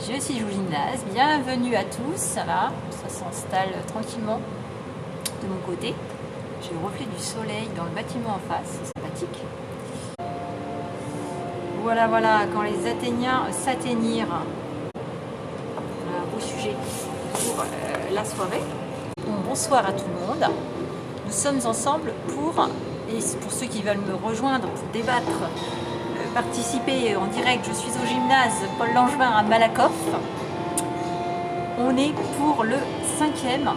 Je suis au gymnase, bienvenue à tous, ça va, ça s'installe tranquillement de mon côté. J'ai le reflet du soleil dans le bâtiment en face, c'est sympathique. Voilà, quand les Athéniens s'atteignirent, un beau sujet pour la soirée. Bonsoir à tout le monde, nous sommes ensemble et pour ceux qui veulent me rejoindre pour débattre, participer en direct, je suis au gymnase Paul Langevin à Malakoff. On est pour le cinquième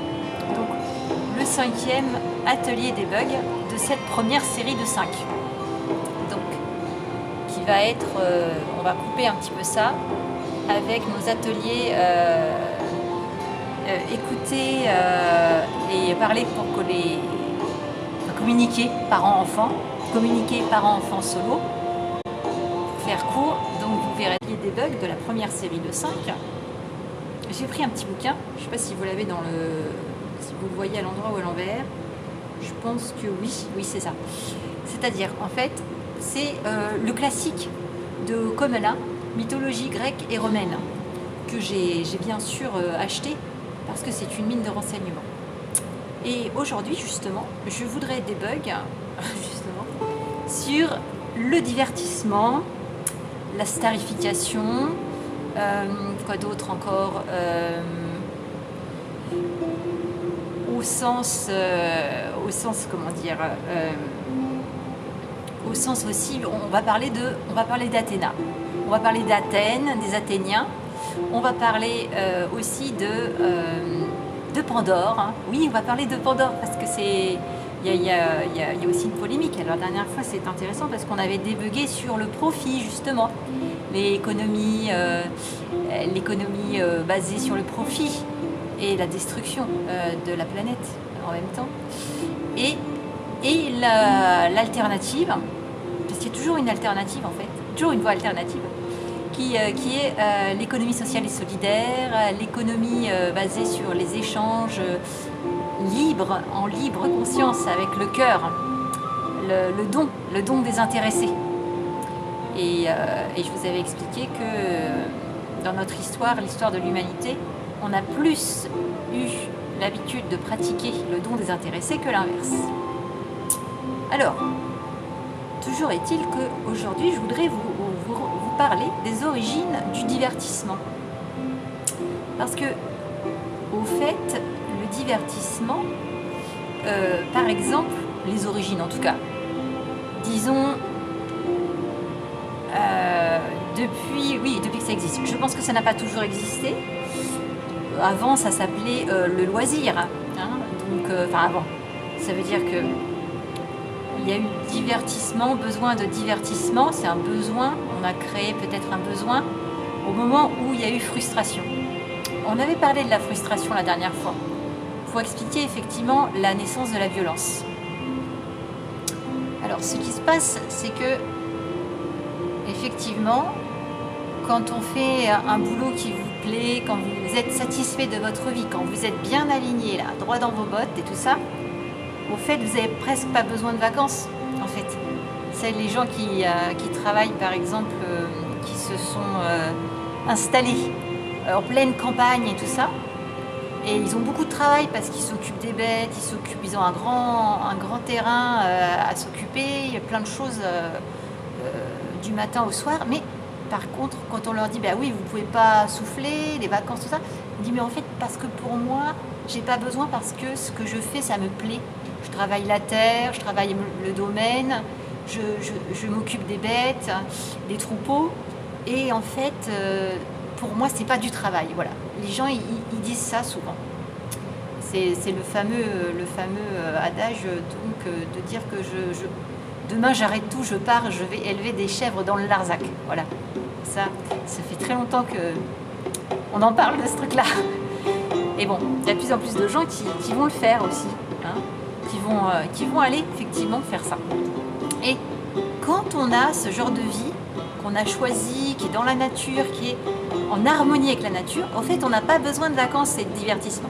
atelier des bugs de cette première série de 5. Donc, qui va être, on va couper un petit peu ça avec nos ateliers écouter et parler pour que communiquer parents-enfants solo. Faire court, donc vous verrez des bugs de la première série de 5. J'ai pris un petit bouquin, je ne sais pas si vous l'avez si vous le voyez à l'endroit ou à l'envers. Je pense que oui c'est ça. C'est-à-dire, en fait, c'est le classique de Comela, mythologie grecque et romaine, que j'ai bien sûr acheté parce que c'est une mine de renseignements. Et aujourd'hui, justement, je voudrais des bugs sur le divertissement, la starification, quoi d'autre encore, au sens aussi, on va parler d'Athéna, on va parler d'Athènes, des Athéniens, on va parler aussi de Pandore, hein. Oui, on va parler de Pandore parce que il y a aussi une polémique. Alors la dernière fois c'est intéressant parce qu'on avait débugué sur le profit justement, l'économie basée sur le profit et la destruction de la planète en même temps. Et l'alternative, parce qu'il y a toujours une alternative en fait, toujours une voie alternative, qui est l'économie sociale et solidaire, l'économie basée sur les échanges libres, en libre conscience, avec le cœur, le don désintéressé. Et je vous avais expliqué que dans notre histoire, l'histoire de l'humanité, on a plus eu l'habitude de pratiquer le don désintéressé que l'inverse. Alors, toujours est-il qu'aujourd'hui, je voudrais vous parler des origines du divertissement. Parce que, au fait, le divertissement, par exemple, les origines en tout cas, disons, depuis que ça existe. Je pense que ça n'a pas toujours existé. Avant, ça s'appelait le loisir. Hein, donc, avant, ça veut dire que il y a eu divertissement, besoin de divertissement, c'est un besoin, on a créé peut-être un besoin au moment où il y a eu frustration. On avait parlé de la frustration la dernière fois. Il faut expliquer effectivement la naissance de la violence. Alors ce qui se passe, c'est que effectivement, quand on fait un boulot qui vous plaît, quand vous êtes satisfait de votre vie, quand vous êtes bien aligné, là, droit dans vos bottes et tout ça, au fait, vous n'avez presque pas besoin de vacances, en fait. C'est les gens qui travaillent, par exemple, qui se sont installés en pleine campagne et tout ça. Et ils ont beaucoup de travail parce qu'ils s'occupent des bêtes, ils ont un grand terrain à s'occuper, il y a plein de choses du matin au soir. Mais par contre, quand on leur dit, bah oui, vous ne pouvez pas souffler, les vacances, tout ça, on dit, mais en fait, parce que pour moi, j'ai pas besoin parce que ce que je fais, ça me plaît. Je travaille la terre, je travaille le domaine, je m'occupe des bêtes, des troupeaux. Et en fait, pour moi, c'est pas du travail. Voilà. Les gens, ils disent ça souvent. C'est le fameux adage donc, de dire que demain, j'arrête tout, je pars, je vais élever des chèvres dans le Larzac. Voilà. Ça fait très longtemps qu'on en parle de ce truc-là. Et bon, il y a de plus en plus de gens qui vont le faire aussi. Hein, qui vont aller effectivement faire ça. Et quand on a ce genre de vie qu'on a choisi, qui est dans la nature, qui est en harmonie avec la nature, en fait, on n'a pas besoin de vacances et de divertissement.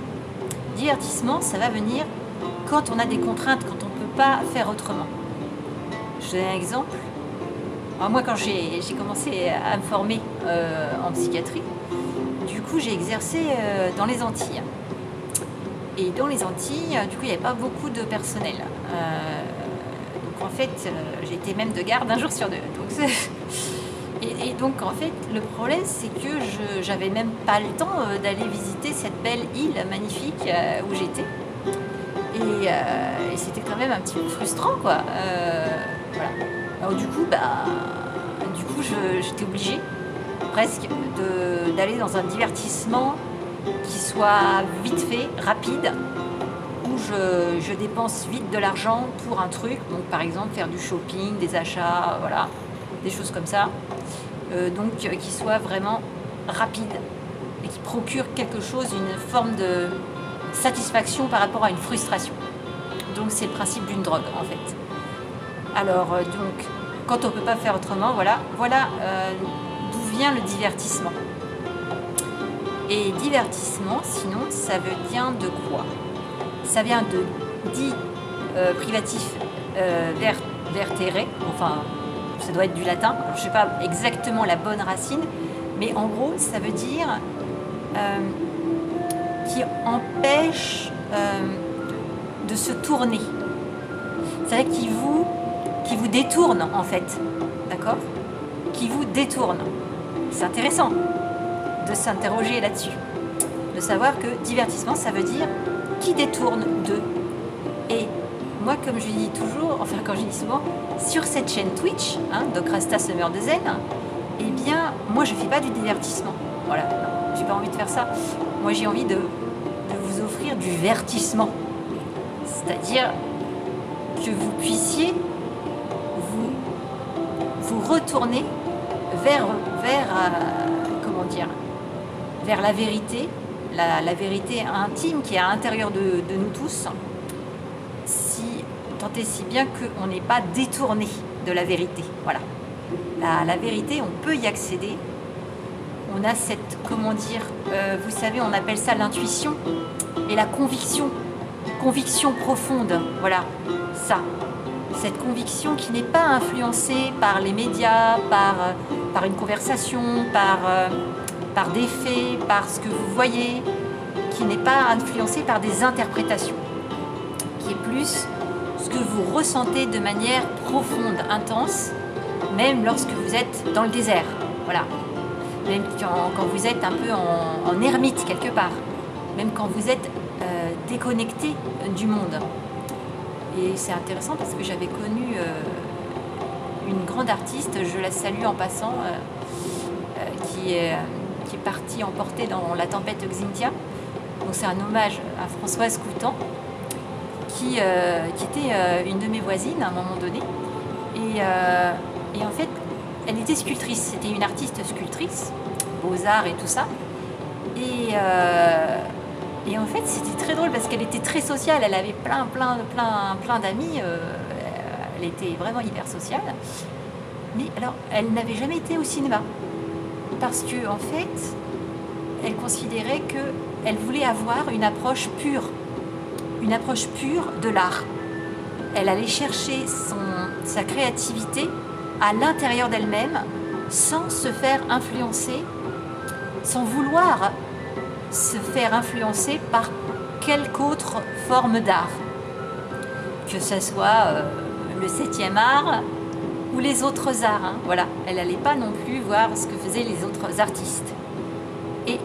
Divertissement, ça va venir quand on a des contraintes, quand on ne peut pas faire autrement. Je donne un exemple. Alors moi, quand j'ai commencé à me former en psychiatrie, du coup, j'ai exercé dans les Antilles. Et dans les Antilles, du coup, il n'y avait pas beaucoup de personnel. Donc en fait, j'ai été même de garde un jour sur deux. Donc, et donc en fait, le problème, c'est que j'avais même pas le temps d'aller visiter cette belle île magnifique où j'étais. Et c'était quand même un petit peu frustrant, quoi. Voilà. Alors du coup, j'étais obligée presque d'aller dans un divertissement qui soit vite fait, rapide, où je dépense vite de l'argent pour un truc, donc par exemple faire du shopping, des achats, voilà, des choses comme ça, donc qui soit vraiment rapide et qui procure quelque chose, une forme de satisfaction par rapport à une frustration. Donc c'est le principe d'une drogue en fait. Alors donc quand on ne peut pas faire autrement, voilà d'où vient le divertissement. Et divertissement, sinon, ça veut dire de quoi? Ça vient de dit privatif vertere, enfin, ça doit être du latin, je ne sais pas exactement la bonne racine, mais en gros, ça veut dire qui empêche de se tourner. C'est-à-dire qui vous détourne, en fait, d'accord? Qui vous détourne. C'est intéressant de s'interroger là-dessus, de savoir que divertissement, ça veut dire qui détourne de. Et moi, comme je dis toujours, enfin quand je dis souvent, sur cette chaîne Twitch, donc Rasta Summer de Zen, eh bien, moi je fais pas du divertissement. Voilà, non, j'ai pas envie de faire ça. Moi j'ai envie de vous offrir du vertissement. C'est-à-dire que vous puissiez vous retourner vers comment dire, vers la vérité, la vérité intime qui est à l'intérieur de nous tous, tant et si bien qu'on n'est pas détourné de la vérité. Voilà. La vérité, on peut y accéder. On a cette, comment dire, vous savez, on appelle ça l'intuition et la conviction profonde. Voilà, ça. Cette conviction qui n'est pas influencée par les médias, par une conversation, par des faits, par ce que vous voyez, qui n'est pas influencée par des interprétations, qui est plus ce que vous ressentez de manière profonde, intense, même lorsque vous êtes dans le désert, voilà. Même quand vous êtes un peu en ermite quelque part, même quand vous êtes déconnecté du monde. Et c'est intéressant parce que j'avais connu une grande artiste, je la salue en passant, qui est partie emportée dans la tempête Xynthia. Donc c'est un hommage à Françoise Coutan, qui était une de mes voisines à un moment donné. Et en fait, elle était sculptrice, c'était une artiste sculptrice, beaux-arts et tout ça. Et en fait, c'était très drôle parce qu'elle était très sociale, elle avait plein d'amis, elle était vraiment hyper sociale. Mais alors, elle n'avait jamais été au cinéma parce que en fait, elle considérait qu'elle voulait avoir une approche pure de l'art. Elle allait chercher sa créativité à l'intérieur d'elle-même sans se faire influencer, sans vouloir se faire influencer par quelque autre forme d'art, que ce soit le 7e art ou les autres arts. Voilà, elle n'allait pas non plus voir ce que faisaient les autres artistes. Et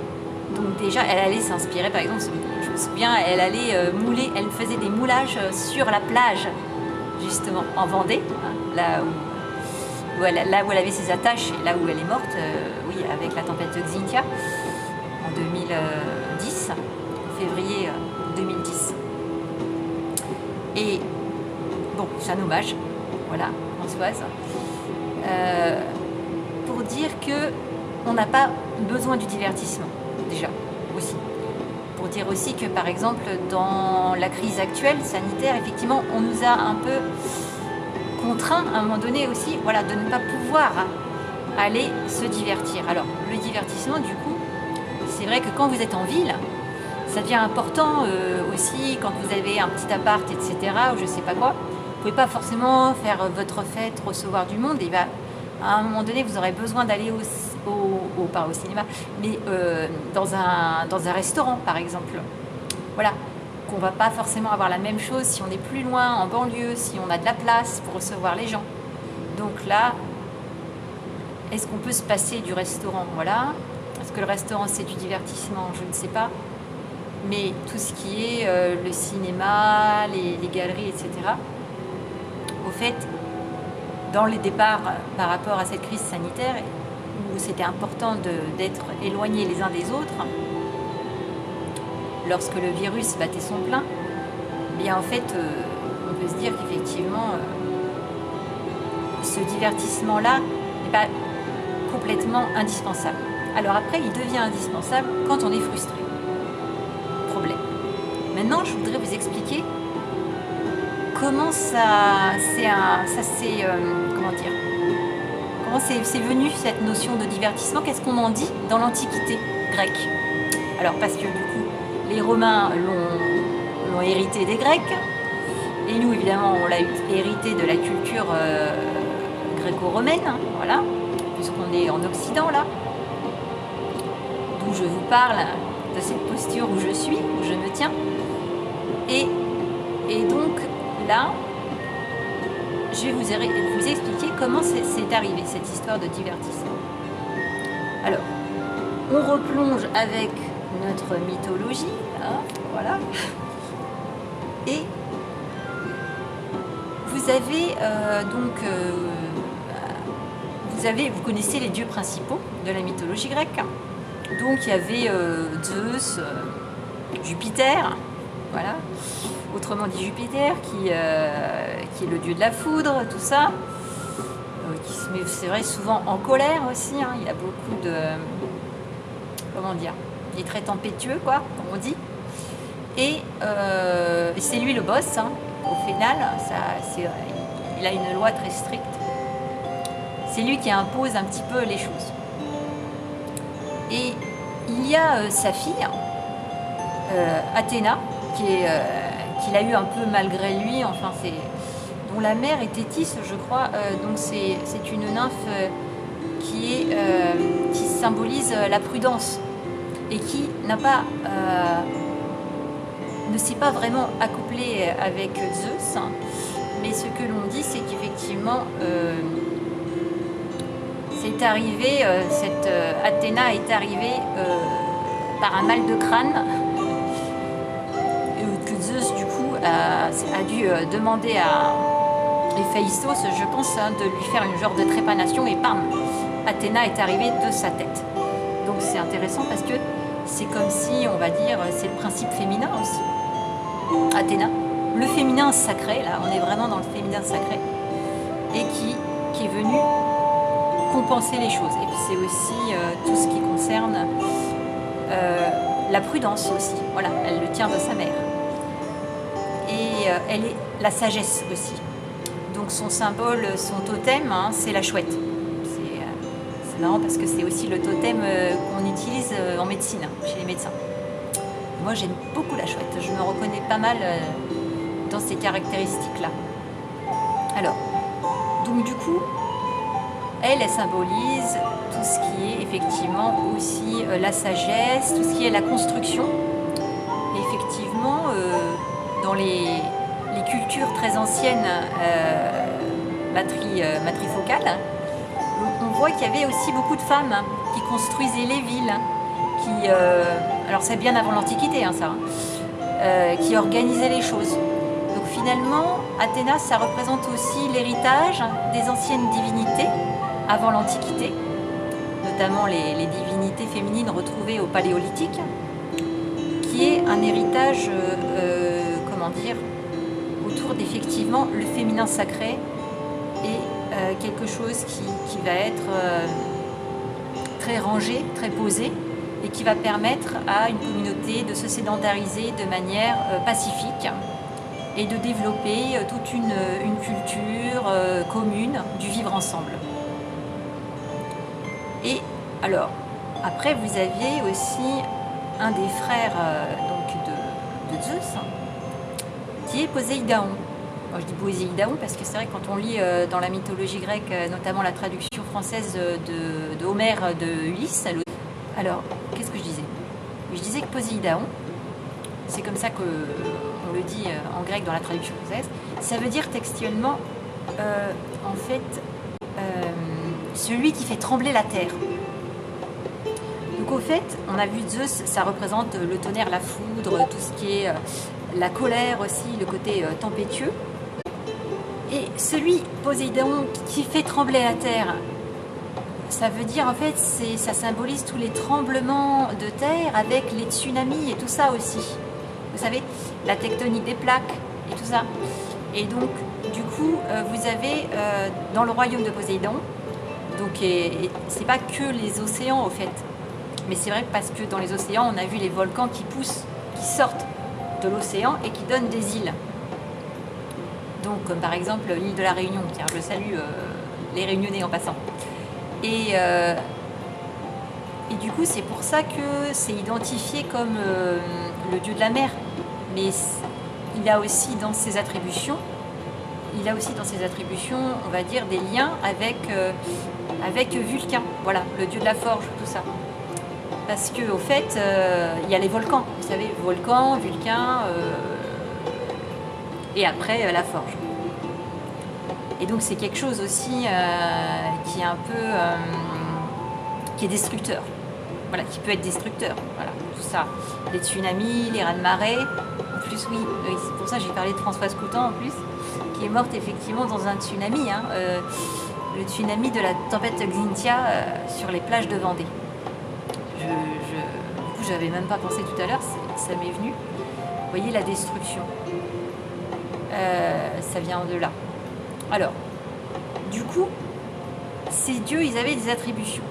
donc déjà, elle allait s'inspirer, par exemple, je me souviens, elle allait mouler, elle faisait des moulages sur la plage, justement, en Vendée, là où elle avait ses attaches et là où elle est morte, oui, avec la tempête Xynthia, en 2010, en février 2010. Et bon, c'est un hommage, voilà, Françoise, pour dire qu'on n'a pas besoin du divertissement, déjà, aussi. Pour dire aussi que, par exemple, dans la crise actuelle sanitaire, effectivement, on nous a un peu contraints, à un moment donné aussi, voilà, de ne pas pouvoir aller se divertir. Alors, le divertissement, du coup, c'est vrai que quand vous êtes en ville, ça devient important aussi, quand vous avez un petit appart, etc., ou je sais pas quoi, vous pouvez pas forcément faire votre fête, recevoir du monde, et à un moment donné, vous aurez besoin d'aller pas au cinéma, mais dans un restaurant, par exemple. Voilà, qu'on va pas forcément avoir la même chose si on est plus loin, en banlieue, si on a de la place pour recevoir les gens. Donc là, est-ce qu'on peut se passer du restaurant? Voilà. Est-ce que le restaurant, c'est du divertissement? Je ne sais pas. Mais tout ce qui est le cinéma, les galeries, etc., au fait, dans les départs par rapport à cette crise sanitaire, où c'était important d'être éloignés les uns des autres, lorsque le virus battait son plein, eh bien en fait, on peut se dire qu'effectivement, ce divertissement-là n'est pas complètement indispensable. Alors après, il devient indispensable quand on est frustré. Problème. Maintenant, je voudrais vous expliquer comment comment c'est venu cette notion de divertissement. Qu'est-ce qu'on en dit dans l'Antiquité grecque? Alors parce que du coup, les Romains l'ont hérité des Grecs, et nous évidemment on l'a hérité de la culture gréco-romaine, hein, voilà, puisqu'on est en Occident là, d'où je vous parle, de cette posture où je suis, où je me tiens, et donc là, je vais vous expliquer comment c'est arrivé cette histoire de divertissement. Alors, on replonge avec notre mythologie, hein, voilà, et vous avez vous connaissez les dieux principaux de la mythologie grecque. Donc il y avait Zeus, Jupiter, voilà, autrement dit Jupiter, qui est le dieu de la foudre, tout ça, qui se met, c'est vrai, souvent en colère aussi, hein, il a beaucoup de... comment dire, il est très tempétueux, quoi, comme on dit. Et c'est lui le boss, hein, au final, il a une loi très stricte. C'est lui qui impose un petit peu les choses. Et il y a sa fille, Athéna, qu'il a eu un peu malgré lui, enfin dont la mère est Thétis, je crois. Donc c'est une nymphe qui symbolise la prudence et qui ne s'est pas vraiment accouplée avec Zeus. Mais ce que l'on dit, c'est qu'effectivement, c'est arrivé, cette Athéna est arrivée par un mal de crâne, que Zeus, du coup, a dû demander à Héphaïstos, je pense, hein, de lui faire une genre de trépanation, et bam, Athéna est arrivée de sa tête. Donc c'est intéressant parce que c'est comme si, on va dire, c'est le principe féminin aussi. Athéna, le féminin sacré, là, on est vraiment dans le féminin sacré, et qui est venu compenser les choses. Et puis c'est aussi tout ce qui concerne la prudence aussi. Voilà, elle le tient de sa mère. Et elle est la sagesse aussi. Donc son symbole, son totem, hein, c'est la chouette. C'est marrant parce que c'est aussi le totem qu'on utilise en médecine, chez les médecins. Moi j'aime beaucoup la chouette, je me reconnais pas mal dans ces caractéristiques-là. Alors, donc du coup, elle symbolise tout ce qui est effectivement aussi la sagesse, tout ce qui est la construction. Et effectivement, dans les cultures très anciennes matrifocales, on voit qu'il y avait aussi beaucoup de femmes qui construisaient les villes, alors c'est bien avant l'Antiquité, hein, ça, qui organisaient les choses. Donc finalement, Athéna, ça représente aussi l'héritage des anciennes divinités avant l'Antiquité, notamment les divinités féminines retrouvées au Paléolithique, qui est un héritage, autour d'effectivement le féminin sacré et quelque chose qui va être très rangé, très posé, et qui va permettre à une communauté de se sédentariser de manière pacifique et de développer toute une culture commune du vivre ensemble. Et alors, après, vous aviez aussi un des frères de Zeus, qui est Poséidon. Moi, je dis Poséidon parce que c'est vrai que quand on lit dans la mythologie grecque, notamment la traduction française de Homère de Ulysse. Alors, qu'est-ce que je disais? Je disais que Poséidon, c'est comme ça qu'on le dit en grec dans la traduction française, ça veut dire textuellement, en fait, celui qui fait trembler la terre. Donc au fait, on a vu Zeus, ça représente le tonnerre, la foudre, tout ce qui est la colère aussi, le côté tempétueux. Et celui, Poséidon, qui fait trembler la terre, ça veut dire en fait, ça symbolise tous les tremblements de terre avec les tsunamis et tout ça aussi. Vous savez, la tectonique des plaques et tout ça. Et donc, du coup, vous avez dans le royaume de Poséidon, donc c'est pas que les océans au fait, mais c'est vrai parce que dans les océans, on a vu les volcans qui poussent, qui sortent de l'océan et qui donnent des îles. Donc, comme par exemple l'île de la Réunion, tiens, je salue les Réunionnais en passant. Et du coup, c'est pour ça que c'est identifié comme le dieu de la mer. Mais il a aussi dans ses attributions, on va dire, des liens avec Vulcain, voilà, le dieu de la forge, tout ça. Parce qu'au fait, il y a les volcans, vous savez, volcan, Vulcain, et après la forge. Et donc c'est quelque chose aussi qui est un peu qui est destructeur. Voilà, qui peut être destructeur. Voilà, tout ça. Les tsunamis, les raz-de-marée. En plus, oui, c'est pour ça que j'ai parlé de Françoise Coutan en plus, qui est morte effectivement dans un tsunami. Le tsunami de la tempête Xynthia sur les plages de Vendée. Du coup, j'avais même pas pensé tout à l'heure, ça m'est venu. Vous voyez la destruction. Ça vient de là. Alors, du coup, ces dieux, ils avaient des attributions.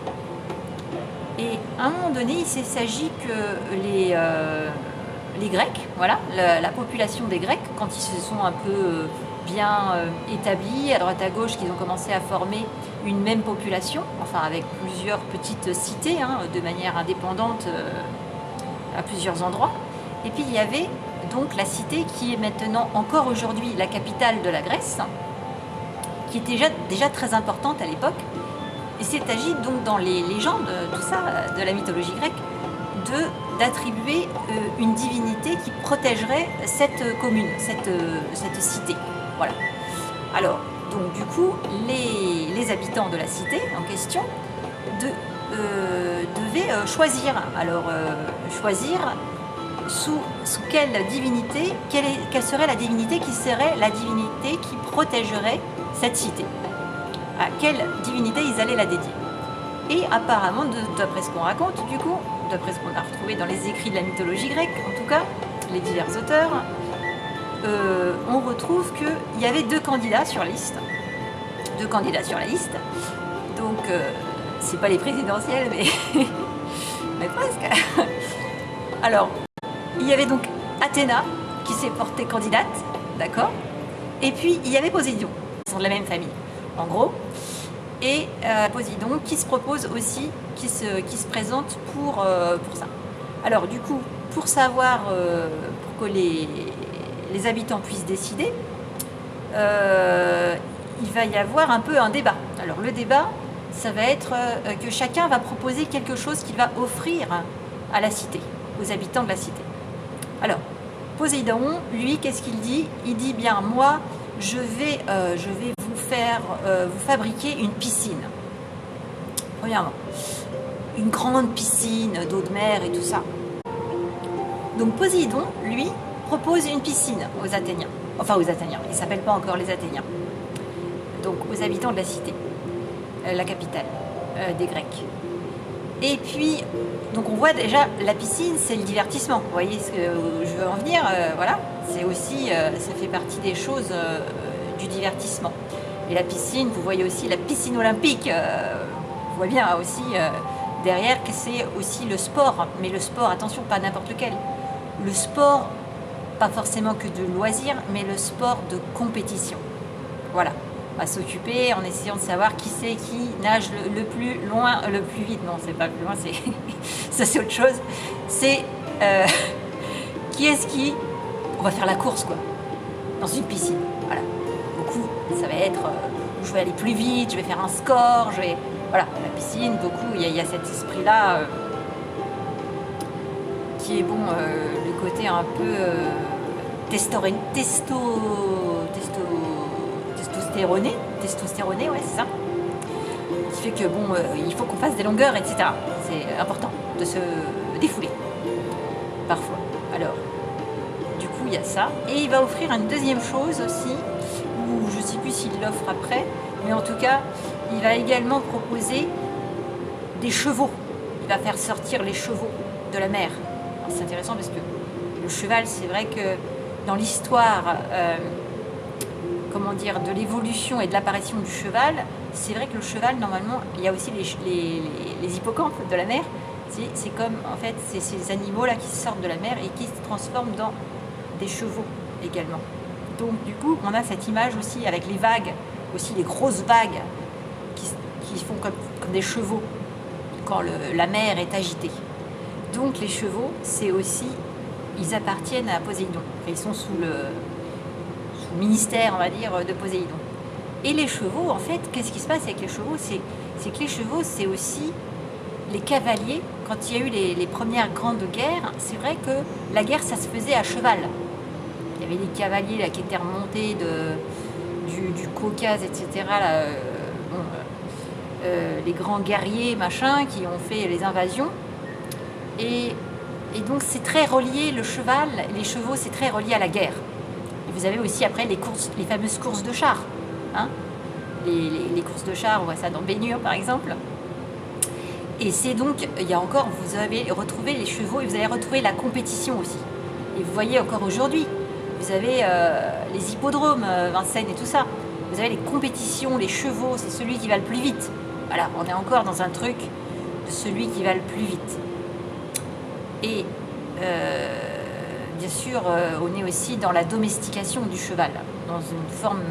Et à un moment donné, il s'agit que les Grecs, voilà, la population des Grecs, quand ils se sont un peu bien établis, à droite à gauche, qu'ils ont commencé à former une même population, enfin avec plusieurs petites cités, de manière indépendante à plusieurs endroits. Et puis il y avait donc la cité qui est maintenant encore aujourd'hui la capitale de la Grèce, qui était déjà très importante à l'époque. Il s'agit donc dans les légendes, tout ça, de la mythologie grecque, d'attribuer une divinité qui protégerait cette commune, cette cité. Voilà. Alors, donc du coup, les habitants de la cité en question devaient choisir. Alors, choisir sous quelle divinité, quelle serait la divinité qui serait la divinité qui protégerait cette cité. À quelle divinité ils allaient la dédier. Et apparemment, d'après ce qu'on raconte, du coup, d'après ce qu'on a retrouvé dans les écrits de la mythologie grecque, en tout cas, les divers auteurs, on retrouve qu'il y avait deux candidats sur liste. Donc, c'est pas les présidentielles, mais presque. Alors, il y avait donc Athéna, qui s'est portée candidate, d'accord. Et puis, il y avait Poséidon, ils sont de la même famille, en gros. Et Poséidon qui se propose aussi, qui se présente pour ça. Alors du coup, pour savoir, pour que les habitants puissent décider, il va y avoir un peu un débat. Alors le débat, ça va être que chacun va proposer quelque chose qu'il va offrir à la cité, aux habitants de la cité. Alors, Poséidon, lui, qu'est-ce qu'il dit? Il dit, bien, moi, je vais vous fabriquer une piscine. Premièrement, une grande piscine d'eau de mer et tout ça. Donc Poséidon, lui, propose une piscine aux Athéniens. Enfin aux Athéniens, ils ne s'appellent pas encore les Athéniens. Donc aux habitants de la cité, la capitale des Grecs. Et puis, donc on voit déjà, la piscine, c'est le divertissement. Vous voyez ce que je veux en venir, voilà. C'est aussi, ça fait partie des choses du divertissement. Et la piscine, vous voyez aussi la piscine olympique. On voit bien aussi derrière que c'est aussi le sport. Mais le sport, attention, pas n'importe lequel. Le sport, pas forcément que de loisir, mais le sport de compétition. Voilà. On va s'occuper en essayant de savoir qui c'est qui nage le plus loin, le plus vite. Non, c'est pas le plus loin, ça c'est autre chose. C'est qui est-ce qui... On va faire la course, quoi, dans une piscine. Voilà. Beaucoup, ça va être je vais aller plus vite, je vais faire un score, voilà, la piscine, beaucoup, il y a cet esprit-là qui est bon, le côté un peu testostéroné, ouais, c'est ça. Qui fait que bon, il faut qu'on fasse des longueurs, etc. C'est important de se défouler, parfois. Alors, du coup, il y a ça. Et il va offrir une deuxième chose aussi, ou je ne sais plus s'il l'offre après, mais en tout cas, il va également proposer des chevaux. Il va faire sortir les chevaux de la mer. C'est intéressant parce que le cheval, c'est vrai que dans l'histoire, comment dire, de l'évolution et de l'apparition du cheval, c'est vrai que le cheval, normalement, il y a aussi les hippocampes de la mer. C'est comme, en fait, c'est ces animaux-là qui sortent de la mer et qui se transforment dans des chevaux également. Donc, du coup, on a cette image aussi avec les vagues, aussi les grosses vagues qui font comme des chevaux quand la mer est agitée. Donc, les chevaux, c'est aussi, ils appartiennent à Poséidon. Enfin, ils sont sous le ministère, on va dire, de Poséidon. Et les chevaux, en fait, qu'est-ce qui se passe avec les chevaux? C'est que les chevaux, c'est aussi les cavaliers. Quand il y a eu les premières grandes guerres, c'est vrai que la guerre, ça se faisait à cheval. Il y avait les cavaliers là, qui étaient remontés du Caucase, etc. Là, les grands guerriers, machin, qui ont fait les invasions. Et donc, c'est très relié, le cheval, les chevaux, c'est très relié à la guerre. Et vous avez aussi après les fameuses courses de chars. Hein, les courses de chars, on voit ça dans Ben-Hur par exemple. Et c'est donc, il y a encore, vous avez retrouvé les chevaux et vous allez retrouver la compétition aussi. Et vous voyez encore aujourd'hui, vous avez les hippodromes, Vincennes et tout ça. Vous avez les compétitions, les chevaux, c'est celui qui va le plus vite. Voilà, on est encore dans un truc de celui qui va le plus vite. Et bien sûr, on est aussi dans la domestication du cheval, dans une forme,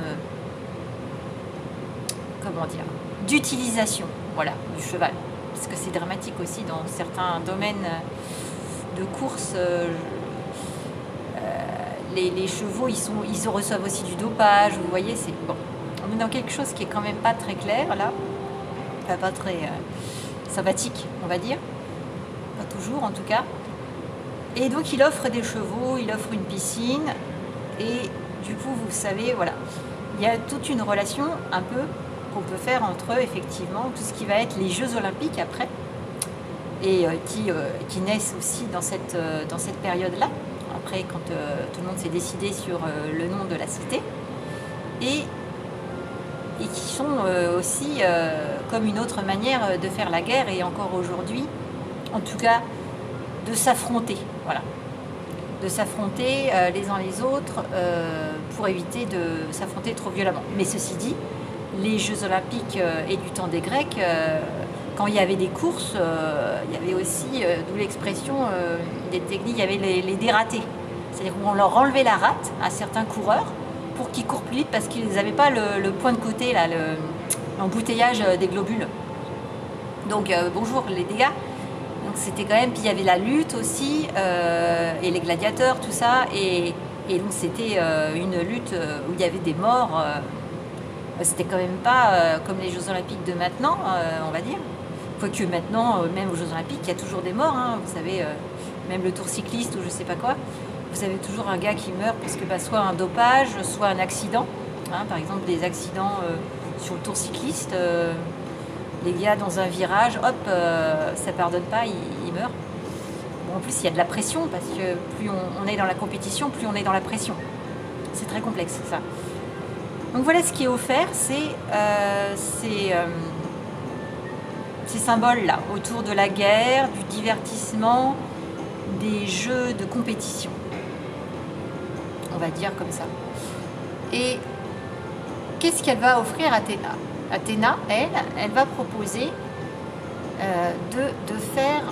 comment dire, d'utilisation, voilà, du cheval. Parce que c'est dramatique aussi dans certains domaines de course. Les chevaux, ils reçoivent aussi du dopage. Vous voyez, c'est bon. On est dans quelque chose qui est quand même pas très clair là, pas très sympathique, on va dire. Pas toujours, en tout cas. Et donc, il offre des chevaux, il offre une piscine, et du coup, vous savez, voilà, il y a toute une relation un peu qu'on peut faire entre eux, effectivement, tout ce qui va être les Jeux Olympiques après, et qui naissent aussi dans cette période-là, après quand tout le monde s'est décidé sur le nom de la cité, et qui sont aussi comme une autre manière de faire la guerre, et encore aujourd'hui, en tout cas, de s'affronter, voilà, de s'affronter les uns les autres pour éviter de s'affronter trop violemment. Mais ceci dit, les Jeux Olympiques et du temps des Grecs, quand il y avait des courses, il y avait aussi, d'où l'expression des techniques, il y avait les dératés. C'est-à-dire qu'on leur enlevait la rate à certains coureurs pour qu'ils courent plus vite parce qu'ils n'avaient pas le point de côté, là, l'embouteillage des globules. Donc bonjour les dégâts. Donc c'était quand même, puis il y avait la lutte aussi, et les gladiateurs, tout ça, et donc c'était une lutte où il y avait des morts. C'était quand même pas comme les Jeux Olympiques de maintenant, on va dire. Quoique maintenant, même aux Jeux Olympiques, il y a toujours des morts, hein, vous savez, même le tour cycliste ou je sais pas quoi, vous avez toujours un gars qui meurt parce que soit un dopage, soit un accident. Hein, par exemple, des accidents sur le tour cycliste. Les gars dans un virage, hop, ça pardonne pas, ils meurent. Bon, en plus, il y a de la pression, parce que plus on est dans la compétition, plus on est dans la pression. C'est très complexe, ça. Donc voilà ce qui est offert, c'est ces symboles-là, autour de la guerre, du divertissement, des jeux de compétition. On va dire comme ça. Et qu'est-ce qu'elle va offrir à Athéna ? Athéna, elle va proposer de faire...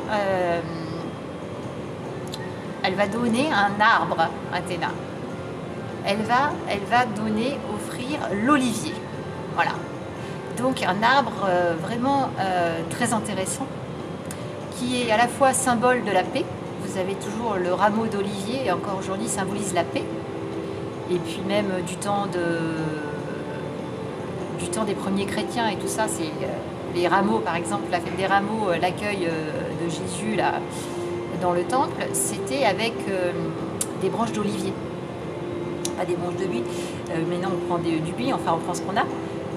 elle va donner un arbre, Athéna. Elle va offrir l'olivier. Voilà. Donc un arbre vraiment très intéressant, qui est à la fois symbole de la paix. Vous avez toujours le rameau d'olivier, et encore aujourd'hui symbolise la paix. et puis même du temps des premiers chrétiens et tout ça, c'est les rameaux par exemple, la fête des rameaux, l'accueil de Jésus là, dans le temple, c'était avec des branches d'olivier, pas des branches de buis, mais non, on prend du buis, enfin on prend ce qu'on a,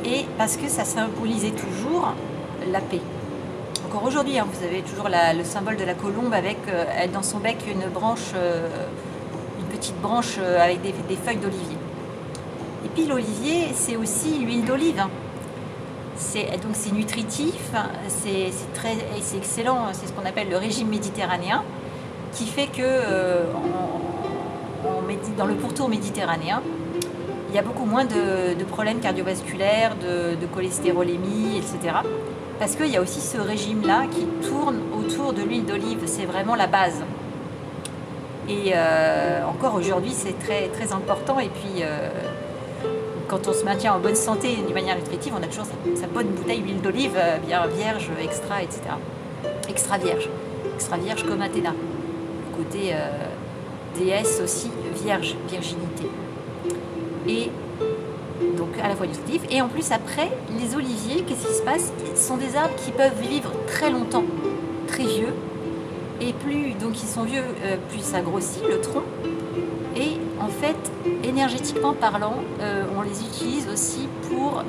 et parce que ça symbolisait toujours la paix. Encore aujourd'hui, hein, vous avez toujours le symbole de la colombe avec dans son bec une branche, une petite branche avec des feuilles d'olivier. Et puis l'olivier, c'est aussi l'huile d'olive. Hein. Donc c'est nutritif, c'est excellent, c'est ce qu'on appelle le régime méditerranéen, qui fait que dans le pourtour méditerranéen, il y a beaucoup moins de problèmes cardiovasculaires, de cholestérolémie, etc. Parce qu'il y a aussi ce régime-là qui tourne autour de l'huile d'olive, c'est vraiment la base. Et encore aujourd'hui, c'est très, très important. Et puis, quand on se maintient en bonne santé d'une manière nutritive, on a toujours sa bonne bouteille d'huile d'olive, bien vierge, extra, etc. Extra vierge comme Athéna. Le côté déesse aussi, vierge, virginité. Et donc à la fois nutritif. Et en plus, après, les oliviers, qu'est-ce qui se passe? Ce sont des arbres qui peuvent vivre très longtemps, très vieux. Et plus donc ils sont vieux, plus ça grossit le tronc. Et en fait, énergétiquement parlant, on les utilise aussi pour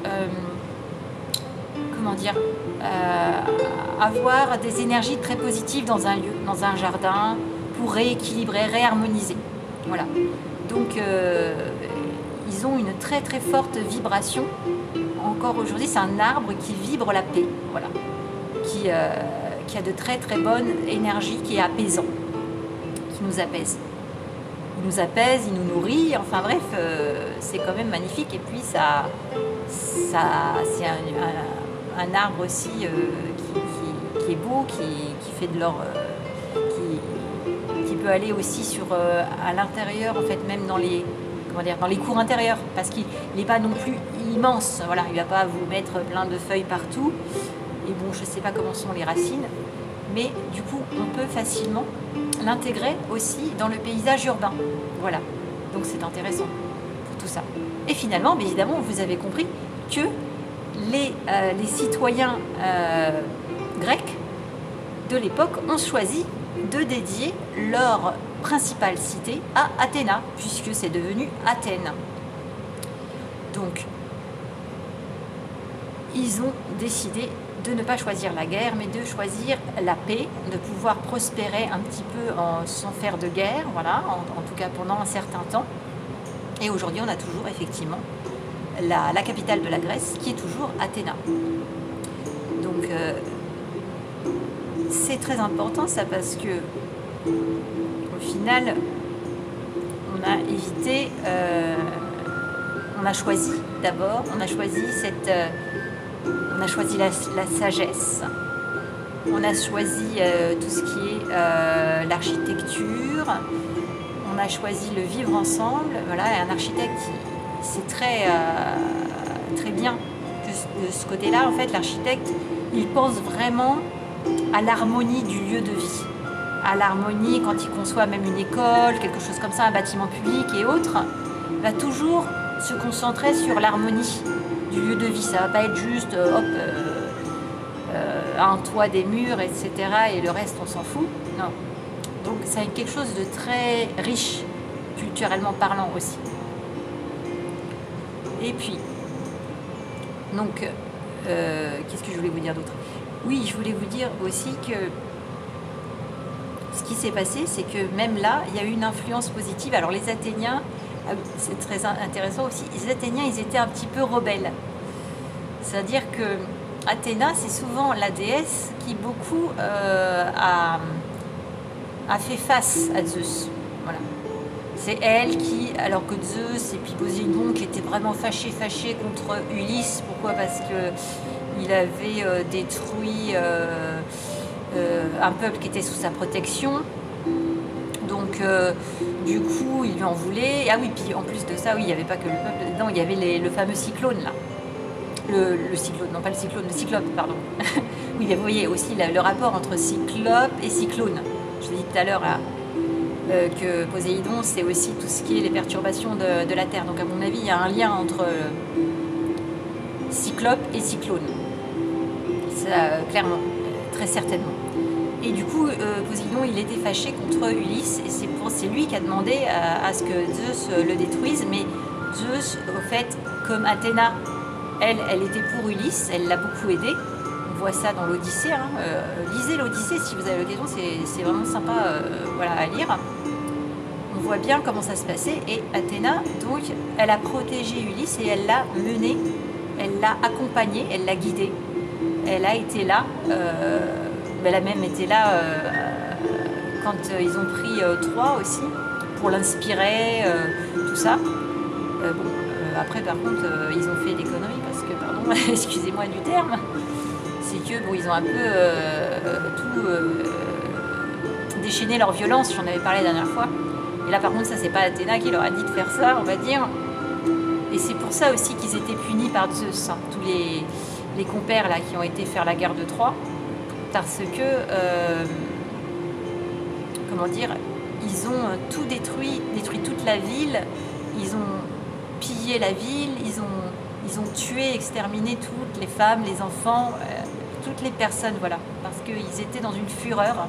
avoir des énergies très positives dans un lieu, dans un jardin, pour rééquilibrer, réharmoniser. Voilà. Donc ils ont une très très forte vibration. Encore aujourd'hui, c'est un arbre qui vibre la paix, voilà, qui a de très très bonnes énergies, qui est apaisant, qui nous apaise. Il nous apaise, il nous nourrit, enfin bref, c'est quand même magnifique. Et puis c'est un arbre aussi qui est beau, qui fait de l'or, qui peut aller aussi à l'intérieur, en fait, même dans les cours intérieurs, parce qu'il n'est pas non plus immense, voilà, il ne va pas vous mettre plein de feuilles partout. Et bon, je ne sais pas comment sont les racines, mais du coup, on peut facilement l'intégrer aussi dans le paysage urbain. Voilà, donc c'est intéressant pour tout ça. Et finalement, bien évidemment, vous avez compris que les citoyens grecs de l'époque ont choisi de dédier leur principale cité à Athéna, puisque c'est devenu Athènes. Donc, ils ont décidé de ne pas choisir la guerre, mais de choisir la paix, de pouvoir prospérer un petit peu sans faire de guerre, voilà, en tout cas pendant un certain temps. Et aujourd'hui, on a toujours effectivement la capitale de la Grèce, qui est toujours Athéna. Donc, c'est très important ça, parce que au final, on a évité, on a choisi d'abord, on a choisi la sagesse, on a choisi tout ce qui est l'architecture, on a choisi le vivre ensemble. Voilà, et un architecte, c'est très, très bien de ce côté-là. En fait, l'architecte, il pense vraiment à l'harmonie du lieu de vie, à l'harmonie quand il conçoit même une école, quelque chose comme ça, un bâtiment public et autres, va toujours se concentrer sur l'harmonie du lieu de vie. Ça va pas être juste un toit, des murs, etc. et le reste on s'en fout. Non. Donc c'est quelque chose de très riche, culturellement parlant aussi. Et puis, donc, qu'est-ce que je voulais vous dire d'autre? Oui, je voulais vous dire aussi que ce qui s'est passé, c'est que même là, il y a eu une influence positive. Alors les Athéniens, c'est très intéressant aussi, les Athéniens, ils étaient un petit peu rebelles. C'est-à-dire que Athéna, c'est souvent la déesse qui beaucoup a fait face à Zeus. Voilà. C'est elle qui, alors que Zeus et puis Poséidon, qui étaient vraiment fâchés contre Ulysse. Pourquoi? Parce qu'il avait détruit un peuple qui était sous sa protection. Donc, du coup, il lui en voulait. Ah oui, puis en plus de ça, oui, il n'y avait pas que le peuple dedans, il y avait le fameux cyclone, là. Le cyclone, non pas le cyclone, le cyclope, pardon. Oui, vous voyez aussi le rapport entre cyclope et cyclone. Je l'ai dit tout à l'heure, que Poséidon, c'est aussi tout ce qui est les perturbations de la Terre. Donc à mon avis, il y a un lien entre Cyclope et Cyclone. Ça, clairement, très certainement. Et du coup, Poséidon, il était fâché contre Ulysse, et c'est lui qui a demandé à ce que Zeus le détruise, mais Zeus, au fait, comme Athéna, elle était pour Ulysse, elle l'a beaucoup aidé. On voit ça dans l'Odyssée. Hein. Lisez l'Odyssée si vous avez l'occasion, c'est vraiment sympa voilà, à lire. On voit bien comment ça se passait, et Athéna, donc, elle a protégé Ulysse et elle l'a mené, elle l'a accompagné, elle l'a guidé. Elle a été là, elle a même été là quand ils ont pris Troie aussi, pour l'inspirer, tout ça. Après, par contre, ils ont fait des conneries parce que, pardon, excusez-moi du terme, c'est que bon, ils ont un peu tout déchaîné leur violence. J'en avais parlé la dernière fois. Et là, par contre, ça, c'est pas Athéna qui leur a dit de faire ça, on va dire. Et c'est pour ça aussi qu'ils étaient punis par Zeus, hein, tous les compères là qui ont été faire la guerre de Troie, parce que comment dire, ils ont tout détruit toute la ville, ils ont pillé la ville, ils ont tué, exterminé toutes les femmes, les enfants, toutes les personnes, voilà, parce qu'ils étaient dans une fureur,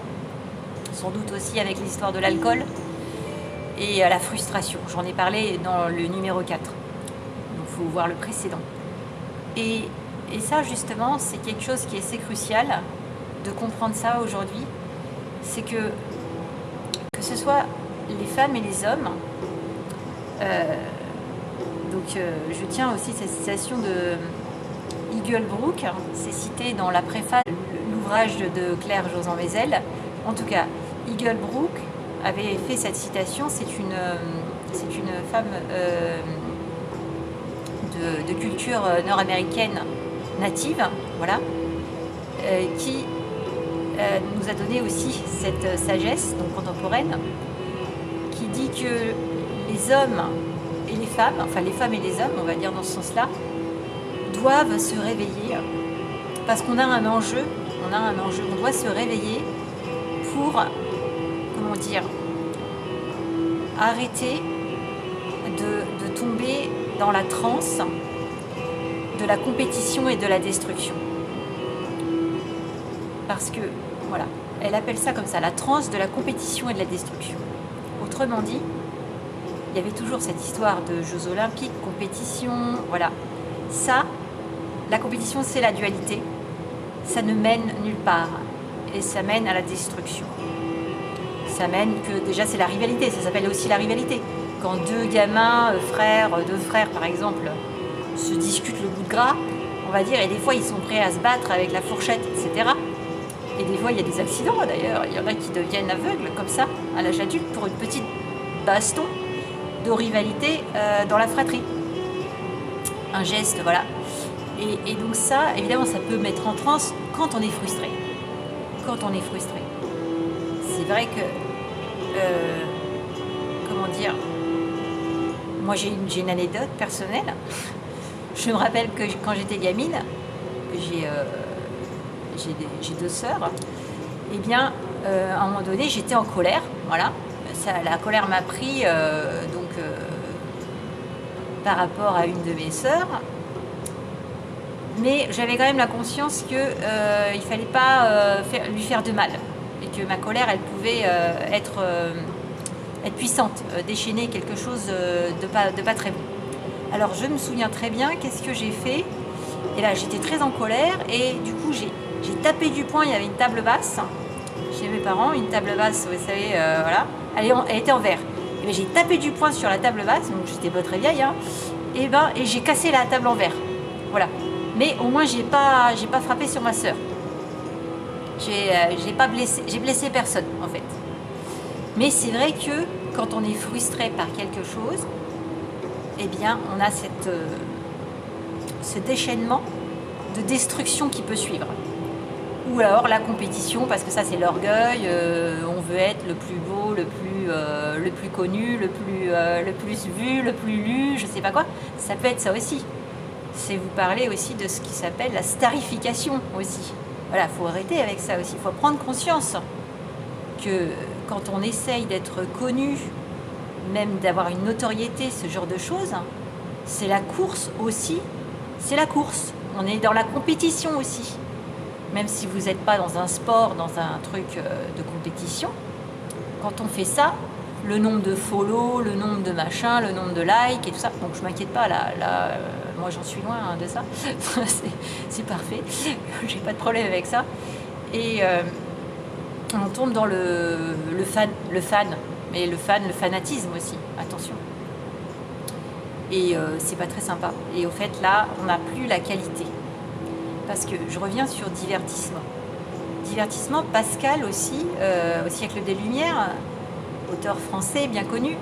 sans doute aussi avec l'histoire de l'alcool et la frustration. J'en ai parlé dans le numéro 4, donc il faut voir le précédent. Et ça, justement, c'est quelque chose qui est assez crucial de comprendre ça aujourd'hui. C'est que ce soit les femmes et les hommes, je tiens aussi cette citation de Higgelbrook, c'est cité dans la préface de l'ouvrage de Claire Josan Mézel. En tout cas, Higgelbrook avait fait cette citation, c'est une femme de culture nord-américaine native, voilà, qui nous a donné aussi cette sagesse donc contemporaine, qui dit que les hommes et les femmes, enfin les femmes et les hommes, on va dire dans ce sens-là, doivent se réveiller parce qu'on a un enjeu, on doit se réveiller pour, comment dire, arrêter de tomber dans la transe de la compétition et de la destruction. Parce que, voilà, elle appelle ça comme ça, la transe de la compétition et de la destruction. Autrement dit, il y avait toujours cette histoire de Jeux Olympiques, compétition, voilà. Ça, la compétition, c'est la dualité. Ça ne mène nulle part. Et ça mène à la destruction. Ça mène que, déjà, c'est la rivalité. Ça s'appelle aussi la rivalité. Quand deux gamins, deux frères par exemple, se discutent le bout de gras, on va dire, et des fois, ils sont prêts à se battre avec la fourchette, etc. Et des fois, il y a des accidents, d'ailleurs. Il y en a qui deviennent aveugles, comme ça, à l'âge adulte, pour une petite baston de rivalité dans la fratrie. Un geste, voilà. Et donc ça, évidemment, ça peut mettre en transe quand on est frustré. Quand on est frustré. C'est vrai que... comment dire... Moi, j'ai une anecdote personnelle. Je me rappelle que quand j'étais gamine, j'ai deux sœurs. Eh bien, à un moment donné, j'étais en colère. Voilà. La colère m'a pris par rapport à une de mes sœurs. Mais j'avais quand même la conscience qu'il ne fallait pas lui faire de mal. Et que ma colère, elle pouvait être puissante, déchaîner quelque chose de pas très bon. Alors je me souviens très bien, qu'est-ce que j'ai fait? Et là j'étais très en colère et du coup j'ai tapé du poing, il y avait une table basse chez mes parents, une table basse, vous savez, voilà, elle était en verre. Et bien, j'ai tapé du poing sur la table basse, donc j'étais pas très vieille, hein, et j'ai cassé la table en verre. Voilà. Mais au moins j'ai pas frappé sur ma sœur. J'ai blessé personne en fait. Mais c'est vrai que quand on est frustré par quelque chose, eh bien, on a ce déchaînement de destruction qui peut suivre. Ou alors la compétition, parce que ça c'est l'orgueil, on veut être le plus beau, le plus connu, le plus vu, le plus lu, je sais pas quoi. Ça peut être ça aussi. C'est vous parler aussi de ce qui s'appelle la starification aussi. Voilà, il faut arrêter avec ça aussi. Il faut prendre conscience que quand on essaye d'être connu, même d'avoir une notoriété, ce genre de choses, c'est la course aussi. C'est la course. On est dans la compétition aussi. Même si vous n'êtes pas dans un sport, dans un truc de compétition, quand on fait ça, le nombre de follow, le nombre de machins, le nombre de likes et tout ça, donc je m'inquiète pas, moi j'en suis loin de ça, c'est parfait, j'ai pas de problème avec ça. Et on tombe dans le fan, mais le fanatisme aussi, attention. Et c'est pas très sympa. Et au fait là, on n'a plus la qualité. Parce que je reviens sur divertissement. Divertissement, Pascal aussi, au siècle des Lumières, auteur français bien connu,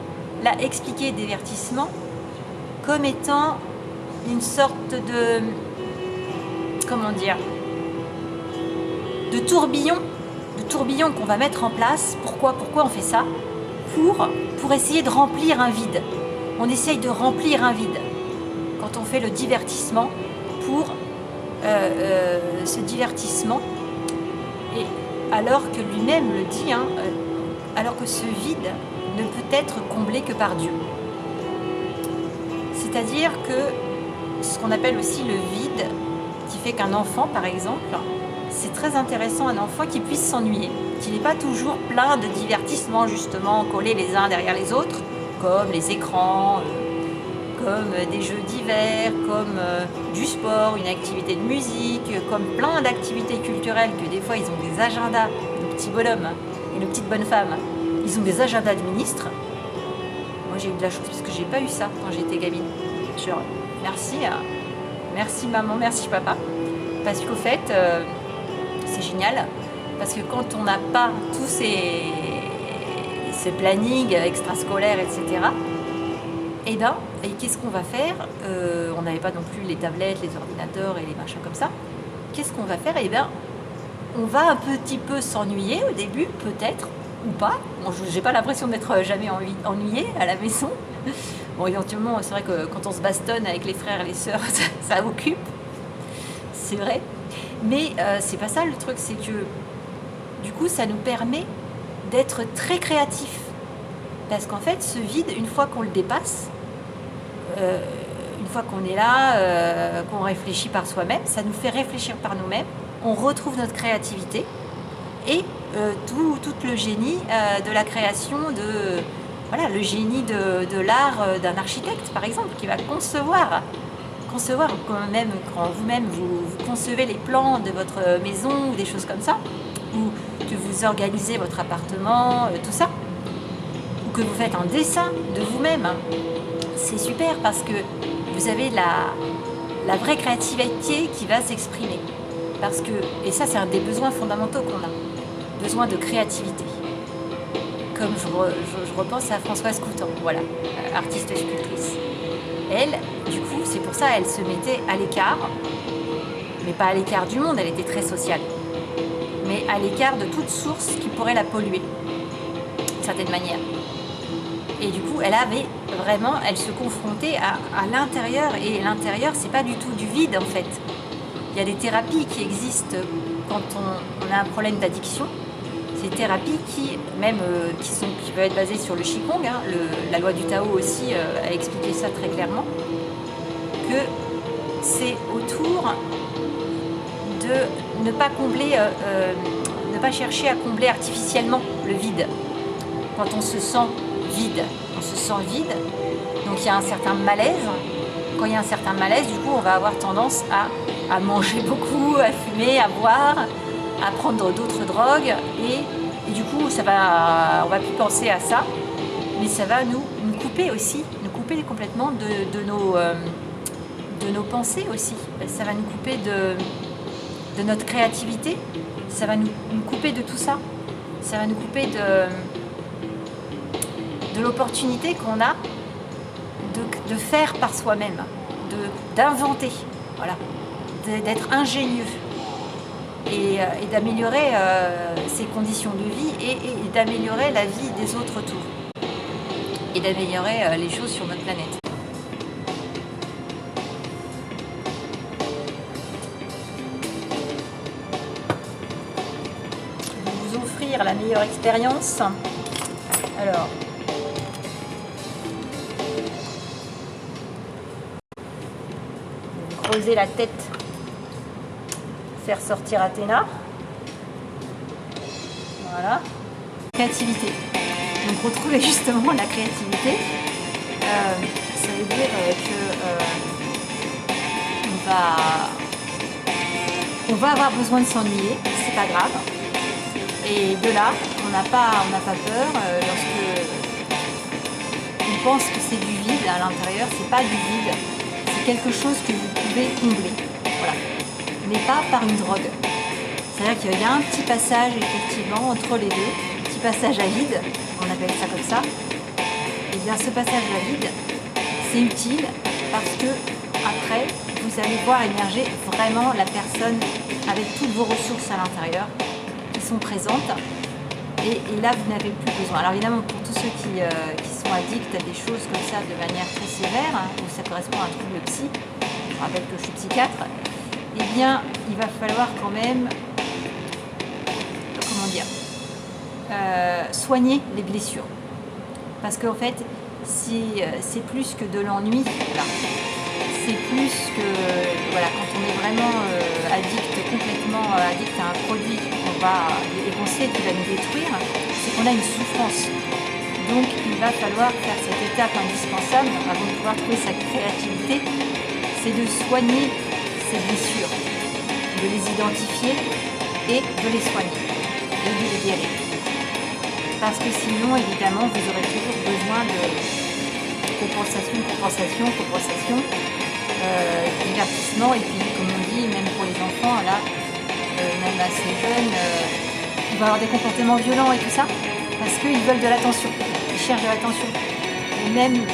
l'a expliqué divertissement comme étant une sorte de, comment dire, de tourbillon qu'on va mettre en place. Pourquoi on fait ça? Pour essayer de remplir un vide. On essaye de remplir un vide quand on fait le divertissement pour ce divertissement, et alors que lui-même le dit, alors que ce vide ne peut être comblé que par Dieu. C'est-à-dire que ce qu'on appelle aussi le vide, qui fait qu'un enfant, par exemple, c'est très intéressant, un enfant qui puisse s'ennuyer, qu'il n'est pas toujours plein de divertissements, justement, collés les uns derrière les autres, comme les écrans, comme des jeux d'hiver, comme du sport, une activité de musique, comme plein d'activités culturelles que des fois ils ont des agendas, nos petits bonhommes et nos petites bonnes femmes, ils ont des agendas de ministres. Moi j'ai eu de la chance parce que j'ai pas eu ça quand j'étais gamine. Genre, merci maman, merci papa, parce qu'au fait c'est génial, parce que quand on n'a pas tous ces plannings extrascolaires, etc., et qu'est-ce qu'on va faire? On n'avait pas non plus les tablettes, les ordinateurs et les machins comme ça. Qu'est-ce qu'on va faire? On va un petit peu s'ennuyer au début, peut-être, ou pas. Bon, j'ai pas l'impression d'être jamais ennuyée à la maison. Bon, éventuellement, c'est vrai que quand on se bastonne avec les frères et les sœurs, ça occupe. C'est vrai. Mais c'est pas ça le truc, c'est que du coup, ça nous permet d'être très créatifs. Parce qu'en fait, ce vide, une fois qu'on le dépasse, une fois qu'on est là, qu'on réfléchit par soi-même, ça nous fait réfléchir par nous-mêmes, on retrouve notre créativité et tout le génie de la création, voilà, le génie de l'art d'un architecte, par exemple, qui va concevoir même quand vous-même vous concevez les plans de votre maison ou des choses comme ça, ou que vous organisez votre appartement, tout ça, ou que vous faites un dessin de vous-même. C'est super parce que vous avez la vraie créativité qui va s'exprimer. Parce que, et ça c'est un des besoins fondamentaux qu'on a, besoin de créativité. Comme je repense à Françoise Coutan, voilà, artiste sculptrice. Elle, du coup, c'est pour ça elle se mettait à l'écart, mais pas à l'écart du monde, elle était très sociale, mais à l'écart de toute source qui pourrait la polluer, d'une certaine manière. Et du coup, elle se confrontait à l'intérieur, et l'intérieur, c'est pas du tout du vide en fait. Il y a des thérapies qui existent quand on a un problème d'addiction. Ces thérapies qui peuvent être basées sur le Qigong, la loi du Tao aussi a expliqué ça très clairement, que c'est autour de ne pas chercher à combler artificiellement le vide. Quand on se sent vide, donc il y a un certain malaise. Quand il y a un certain malaise, du coup, on va avoir tendance à manger beaucoup, à fumer, à boire, à prendre d'autres drogues, et du coup, on va plus penser à ça, mais ça va nous couper aussi, nous couper complètement de nos pensées aussi. Ça va nous couper de notre créativité, ça va nous couper de tout ça, ça va nous couper de l'opportunité qu'on a de faire par soi-même, d'inventer, voilà, d'être ingénieux et d'améliorer ses conditions de vie et d'améliorer la vie des autres autour et d'améliorer les choses sur notre planète. Vous offrir la meilleure expérience. Alors, vous creusez la tête, faire sortir Athéna. Voilà. Créativité. Donc retrouver justement la créativité. Ça veut dire on va avoir besoin de s'ennuyer, c'est pas grave. Et de là, on n'a pas peur lorsque on pense que c'est du vide à l'intérieur, c'est pas du vide, c'est quelque chose que vous pouvez combler. Voilà. Mais pas par une drogue. C'est-à-dire qu'il y a un petit passage effectivement entre les deux, un petit passage à vide, on appelle ça comme ça. Et bien ce passage à vide, c'est utile parce que après, vous allez voir émerger vraiment la personne avec toutes vos ressources à l'intérieur qui sont présentes. Et là, vous n'avez plus besoin. Alors évidemment, pour tous ceux qui sont addicts à des choses comme ça de manière très sévère, où ça correspond à un trouble psy, je rappelle que je suis psychiatre, eh bien, il va falloir quand même, comment dire, soigner les blessures. Parce qu'en fait, c'est plus que de l'ennui, là. C'est plus que, voilà, quand on est vraiment complètement addict à un produit et qu'on sait qu'il va nous détruire, c'est qu'on a une souffrance. Donc il va falloir faire cette étape indispensable avant de pouvoir trouver sa créativité, c'est de soigner ces blessures, de les identifier et de les soigner et de les guérir. Parce que sinon, évidemment, vous aurez toujours besoin de compensation, divertissement, et puis comme on dit, même pour les enfants, là, même assez jeunes, ils vont avoir des comportements violents et tout ça, parce qu'ils veulent de l'attention, ils cherchent de l'attention. Et même,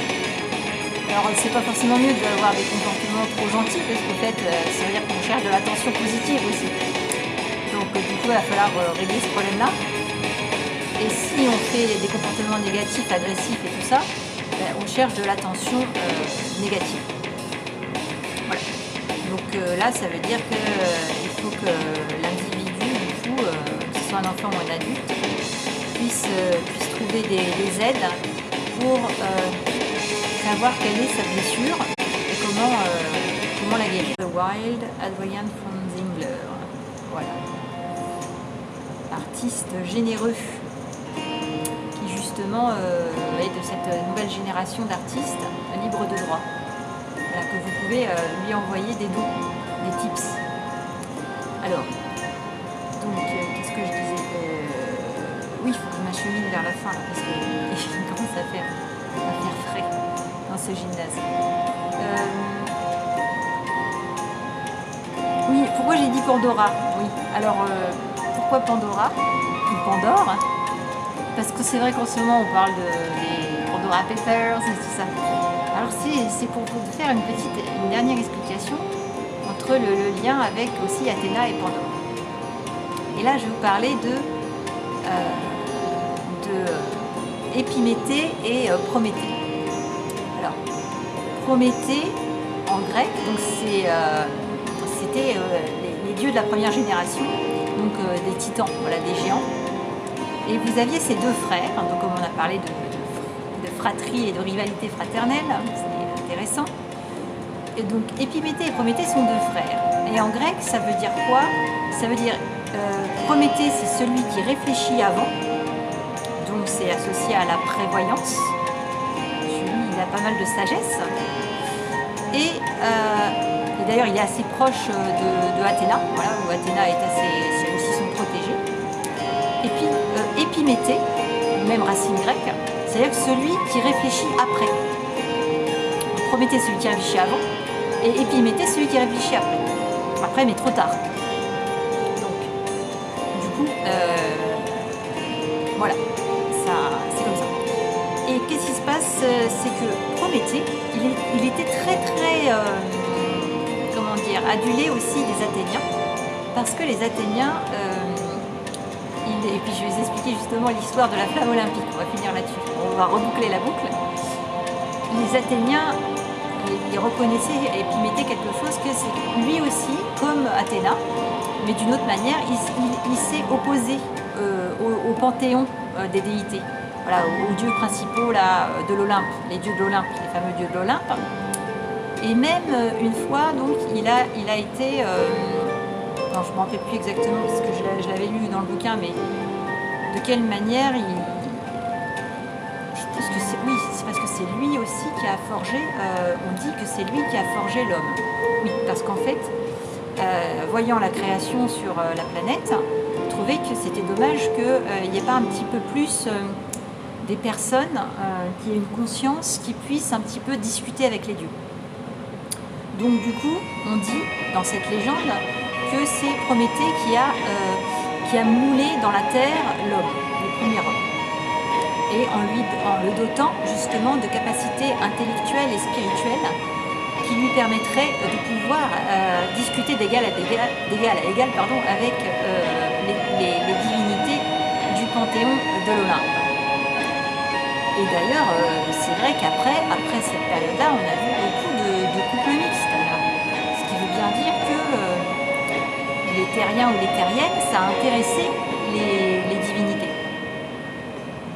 alors c'est pas forcément mieux d'avoir des comportements trop gentils, parce qu'en fait, ça veut dire qu'on cherche de l'attention positive aussi. Donc du coup, il va falloir régler ce problème-là. Et si on fait des comportements négatifs, agressifs et tout ça, on cherche de l'attention négative. Voilà. Donc là, ça veut dire qu'il faut que l'individu, du coup, que ce soit un enfant ou un adulte, puisse trouver des aides pour savoir quelle est sa blessure et comment la guérir. The Wild, Adrian von Zingler. Voilà. Artiste généreux. Justement, et de cette nouvelle génération d'artistes libres de droit, voilà, que vous pouvez lui envoyer des dons, des tips. Alors, donc, qu'est-ce que je disais oui, il faut que je m'achemine vers la fin, là, parce que je commence à faire frais dans ce gymnase. Oui, pourquoi j'ai dit Pandora? Oui, alors, pourquoi Pandora? Ou Pandore? Parce que c'est vrai qu'en ce moment on parle des Pandora Papers et tout ça. Alors c'est pour vous faire une dernière explication entre le lien avec aussi Athéna et Pandore. Et là je vais vous parler de Épiméthée et Prométhée. Alors Prométhée en grec, donc c'était les dieux de la première génération, donc des titans, voilà, des géants. Et vous aviez ces deux frères, donc comme on a parlé de fratrie et de rivalité fraternelle, c'est intéressant. Et donc Épiméthée et Prométhée sont deux frères. Et en grec, ça veut dire quoi? Ça veut dire Prométhée, c'est celui qui réfléchit avant, donc c'est associé à la prévoyance. Celui, il a pas mal de sagesse. Et d'ailleurs, il est assez proche de Athéna, voilà, où Athéna c'est aussi son protégé. Et puis Épiméthée, même racine grecque, c'est-à-dire celui qui réfléchit après. Prométhée, celui qui réfléchit avant, et Épiméthée, celui qui réfléchit après. Après, mais trop tard. Donc, du coup, voilà, c'est comme ça. Et qu'est-ce qui se passe? C'est que Prométhée, il était très comment dire, adulé aussi des Athéniens, parce que les Athéniens, et puis je vais vous expliquer justement l'histoire de la flamme olympique, on va finir là-dessus, on va reboucler la boucle. Les Athéniens, ils reconnaissaient Épiméthée quelque chose, que c'est lui aussi, comme Athéna, mais d'une autre manière, il s'est opposé au panthéon des déités, voilà, aux dieux principaux là, de l'Olympe, les dieux de l'Olympe, les fameux dieux de l'Olympe. Et même une fois, donc, il a été, non, je ne me rappelle plus exactement parce que je l'avais lu dans le bouquin, mais de quelle manière je pense que c'est, oui, c'est parce que c'est lui aussi qui a forgé, on dit que c'est lui qui a forgé l'homme. Oui, parce qu'en fait, voyant la création sur la planète, il trouvait que c'était dommage qu'il n'y ait pas un petit peu plus des personnes qui aient une conscience, qui puissent un petit peu discuter avec les dieux. Donc du coup, on dit dans cette légende que c'est Prométhée qui a moulé dans la terre l'homme, le premier homme. Et en le dotant justement de capacités intellectuelles et spirituelles qui lui permettraient de pouvoir discuter d'égal à égal avec les divinités du panthéon de l'Olympe. Et d'ailleurs, c'est vrai après cette période-là, on a vu beaucoup de couples mixtes. Ce qui veut bien dire que les terriens ou les terriennes, ça a intéressé les divinités.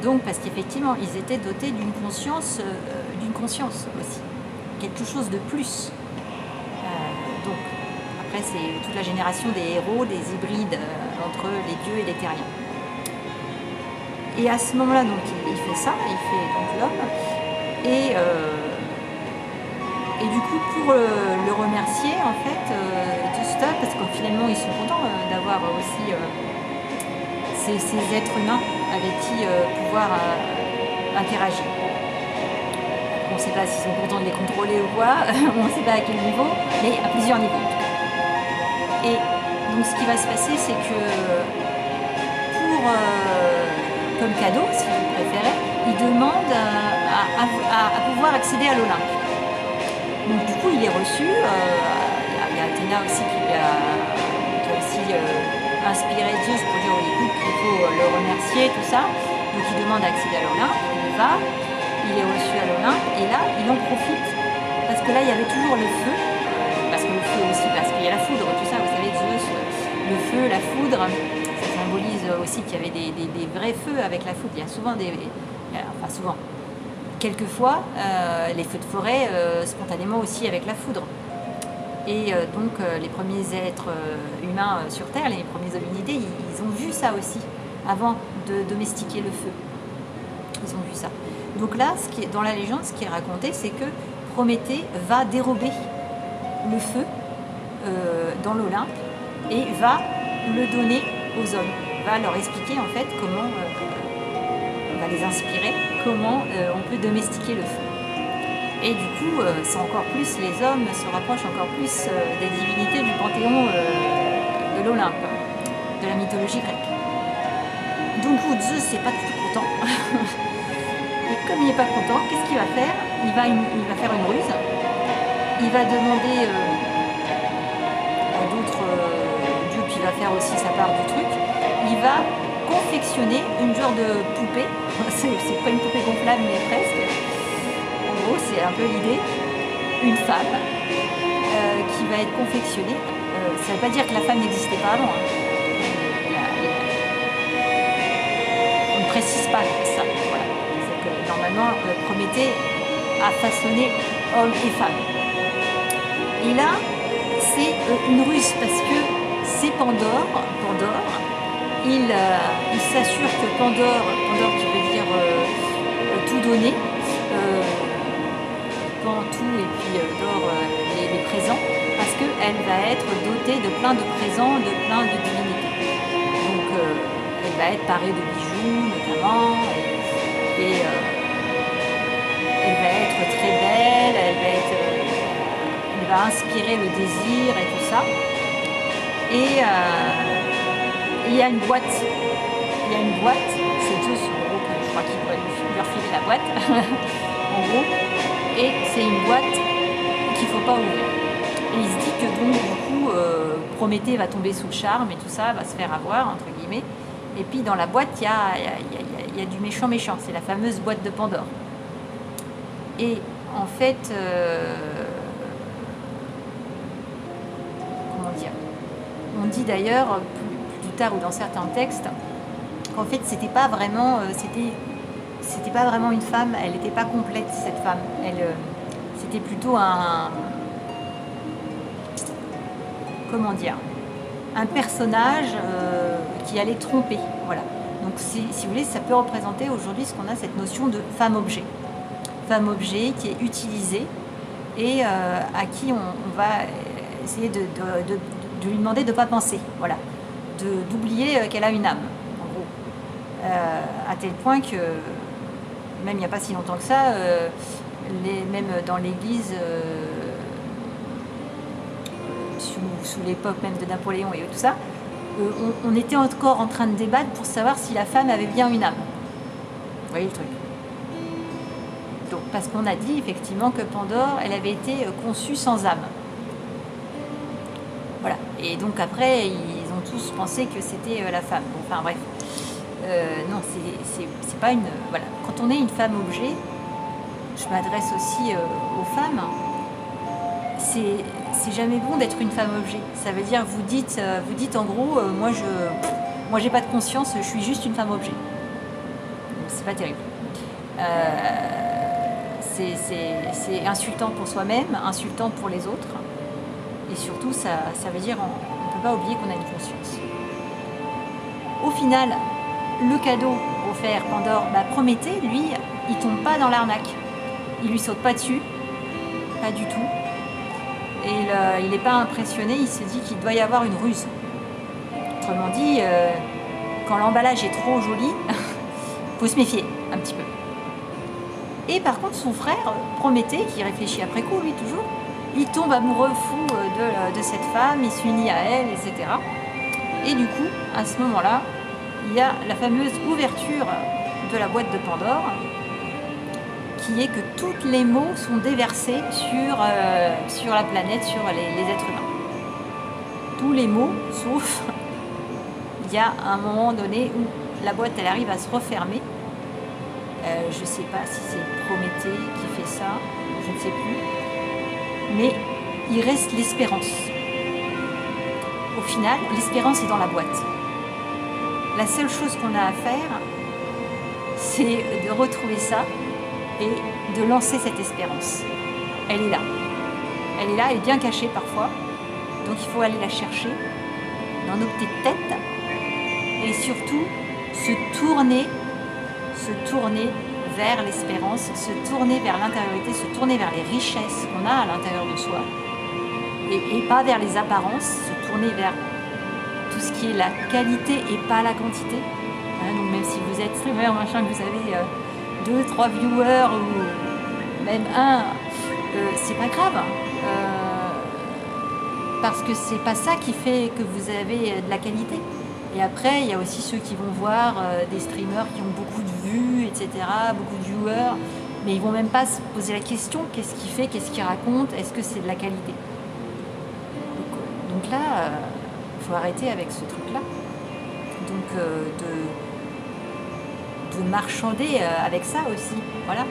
Donc, parce qu'effectivement, ils étaient dotés d'une conscience aussi, quelque chose de plus. Donc, après, c'est toute la génération des héros, des hybrides entre les dieux et les terriens. Et à ce moment-là, donc, il fait ça, il fait donc l'homme, et du coup, pour le remercier, en fait, tout ça, parce que finalement, ils sont contents d'avoir aussi ces êtres humains avec qui pouvoir interagir. On ne sait pas s'ils sont contents de les contrôler ou quoi, on ne sait pas à quel niveau, mais à plusieurs niveaux en tout cas. Et donc ce qui va se passer, c'est que comme cadeau, si vous préférez, il demande à pouvoir accéder à l'Olympe. Donc du coup, il est reçu, il y a Athéna aussi qui a aussi inspiré Zeus pour dire écoute, il faut le remercier, tout ça. Donc il demande à accéder à l'Olympe, il va, il est reçu à l'Olympe, et là, il en profite, parce que là, il y avait toujours le feu, parce que le feu aussi, parce qu'il y a la foudre, tout ça, vous savez, Zeus, le feu, la foudre, ça symbolise aussi qu'il y avait des vrais feux avec la foudre. Il y a souvent quelquefois, les feux de forêt, spontanément aussi avec la foudre. Et donc, les premiers êtres humains sur Terre, les premiers hominidés, ils ont vu ça aussi, avant de domestiquer le feu. Ils ont vu ça. Donc là, dans la légende, ce qui est raconté, c'est que Prométhée va dérober le feu dans l'Olympe et va le donner aux hommes, va leur expliquer en fait comment, on va les inspirer, comment on peut domestiquer le feu. Et du coup, c'est encore plus, les hommes se rapprochent encore plus des divinités du panthéon de l'Olympe, de la mythologie grecque. Donc Zeus n'est pas du tout content. Et comme il n'est pas content, qu'est-ce qu'il va faire ? Il va faire une ruse. Il va demander à d'autres dieux, puis il va faire aussi sa part du truc. Il va confectionner une genre de poupée. C'est pas une poupée gonflable, mais presque. En gros, c'est un peu l'idée. Une femme qui va être confectionnée. Ça ne veut pas dire que la femme n'existait pas avant. On ne précise pas ça. Voilà. C'est que normalement, Prométhée a façonné hommes et femmes. Et là, c'est une ruse parce que c'est Pandore, il s'assure que Pandore qui veut dire tout donner, Pan tout et puis d'or les présents, parce qu'elle va être dotée de plein de présents, de plein de divinités. Donc elle va être parée de bijoux notamment, et elle va être très belle, elle va inspirer le désir et tout ça. Et il y a une boîte. C'est Zeus, en gros, que je crois qu'il doit lui refiler la boîte, en gros. Et c'est une boîte qu'il ne faut pas ouvrir. Et il se dit que donc, du coup, Prométhée va tomber sous le charme et tout ça, va se faire avoir, entre guillemets. Et puis dans la boîte, il y a du méchant. C'est la fameuse boîte de Pandore. Et en fait, comment dire ? On dit d'ailleurs, plus tard ou dans certains textes, qu'en fait, c'était pas vraiment une femme, elle n'était pas complète, cette femme. C'était plutôt comment dire, un personnage qui allait tromper. Voilà. Donc, si vous voulez, ça peut représenter aujourd'hui ce qu'on a, cette notion de femme-objet. Femme-objet qui est utilisée et à qui on va essayer de lui demander de ne pas penser. Voilà. D'oublier qu'elle a une âme, en gros. À tel point que, même il n'y a pas si longtemps que ça, même dans l'église, sous l'époque même de Napoléon et tout ça, on était encore en train de débattre pour savoir si la femme avait bien une âme. Vous voyez le truc. Donc, parce qu'on a dit effectivement que Pandore, elle avait été conçue sans âme. Voilà. Et donc après, ils ont tous pensé que c'était la femme. Bon, enfin bref. Non, c'est pas une... Voilà. Quand on est une femme-objet, je m'adresse aussi aux femmes, c'est jamais bon d'être une femme-objet. Ça veut dire, vous dites en gros, moi j'ai pas de conscience, je suis juste une femme-objet. C'est pas terrible. C'est insultant pour soi-même, insultant pour les autres. Et surtout, ça veut dire, on ne peut pas oublier qu'on a une conscience. Au final, le cadeau offert Pandore, Prométhée, lui, il tombe pas dans l'arnaque. Il lui saute pas dessus, pas du tout. Et il n'est pas impressionné, il se dit qu'il doit y avoir une ruse. Autrement dit, quand l'emballage est trop joli, faut se méfier un petit peu. Et par contre, son frère, Prométhée, qui réfléchit après coup, lui toujours, il tombe amoureux fou de cette femme, il s'unit à elle, etc. Et du coup, à ce moment-là, il y a la fameuse ouverture de la boîte de Pandore, qui est que tous les maux sont déversés sur la planète, sur les êtres humains. Tous les maux, sauf il y a un moment donné où la boîte elle arrive à se refermer. Je ne sais pas si c'est Prométhée qui fait ça, je ne sais plus. Mais il reste l'espérance. Au final, l'espérance est dans la boîte. La seule chose qu'on a à faire, c'est de retrouver ça et de lancer cette espérance. Elle est là. Elle est là, elle est bien cachée parfois. Donc il faut aller la chercher dans nos petites têtes et surtout se tourner vers l'espérance, se tourner vers l'intériorité, se tourner vers les richesses qu'on a à l'intérieur de soi et pas vers les apparences, se tourner vers tout ce qui est la qualité et pas la quantité. Donc même si vous êtes streamer, machin, que vous avez 2, 3 viewers ou même un, c'est pas grave. Parce que c'est pas ça qui fait que vous avez de la qualité. Et après, il y a aussi ceux qui vont voir des streamers qui ont beaucoup de vues, etc., beaucoup de viewers, mais ils vont même pas se poser la question, qu'est-ce qu'il fait, qu'est-ce qu'il raconte, est-ce que c'est de la qualité. Donc là, il faut arrêter avec ce truc-là. Donc de marchander avec ça aussi, voilà.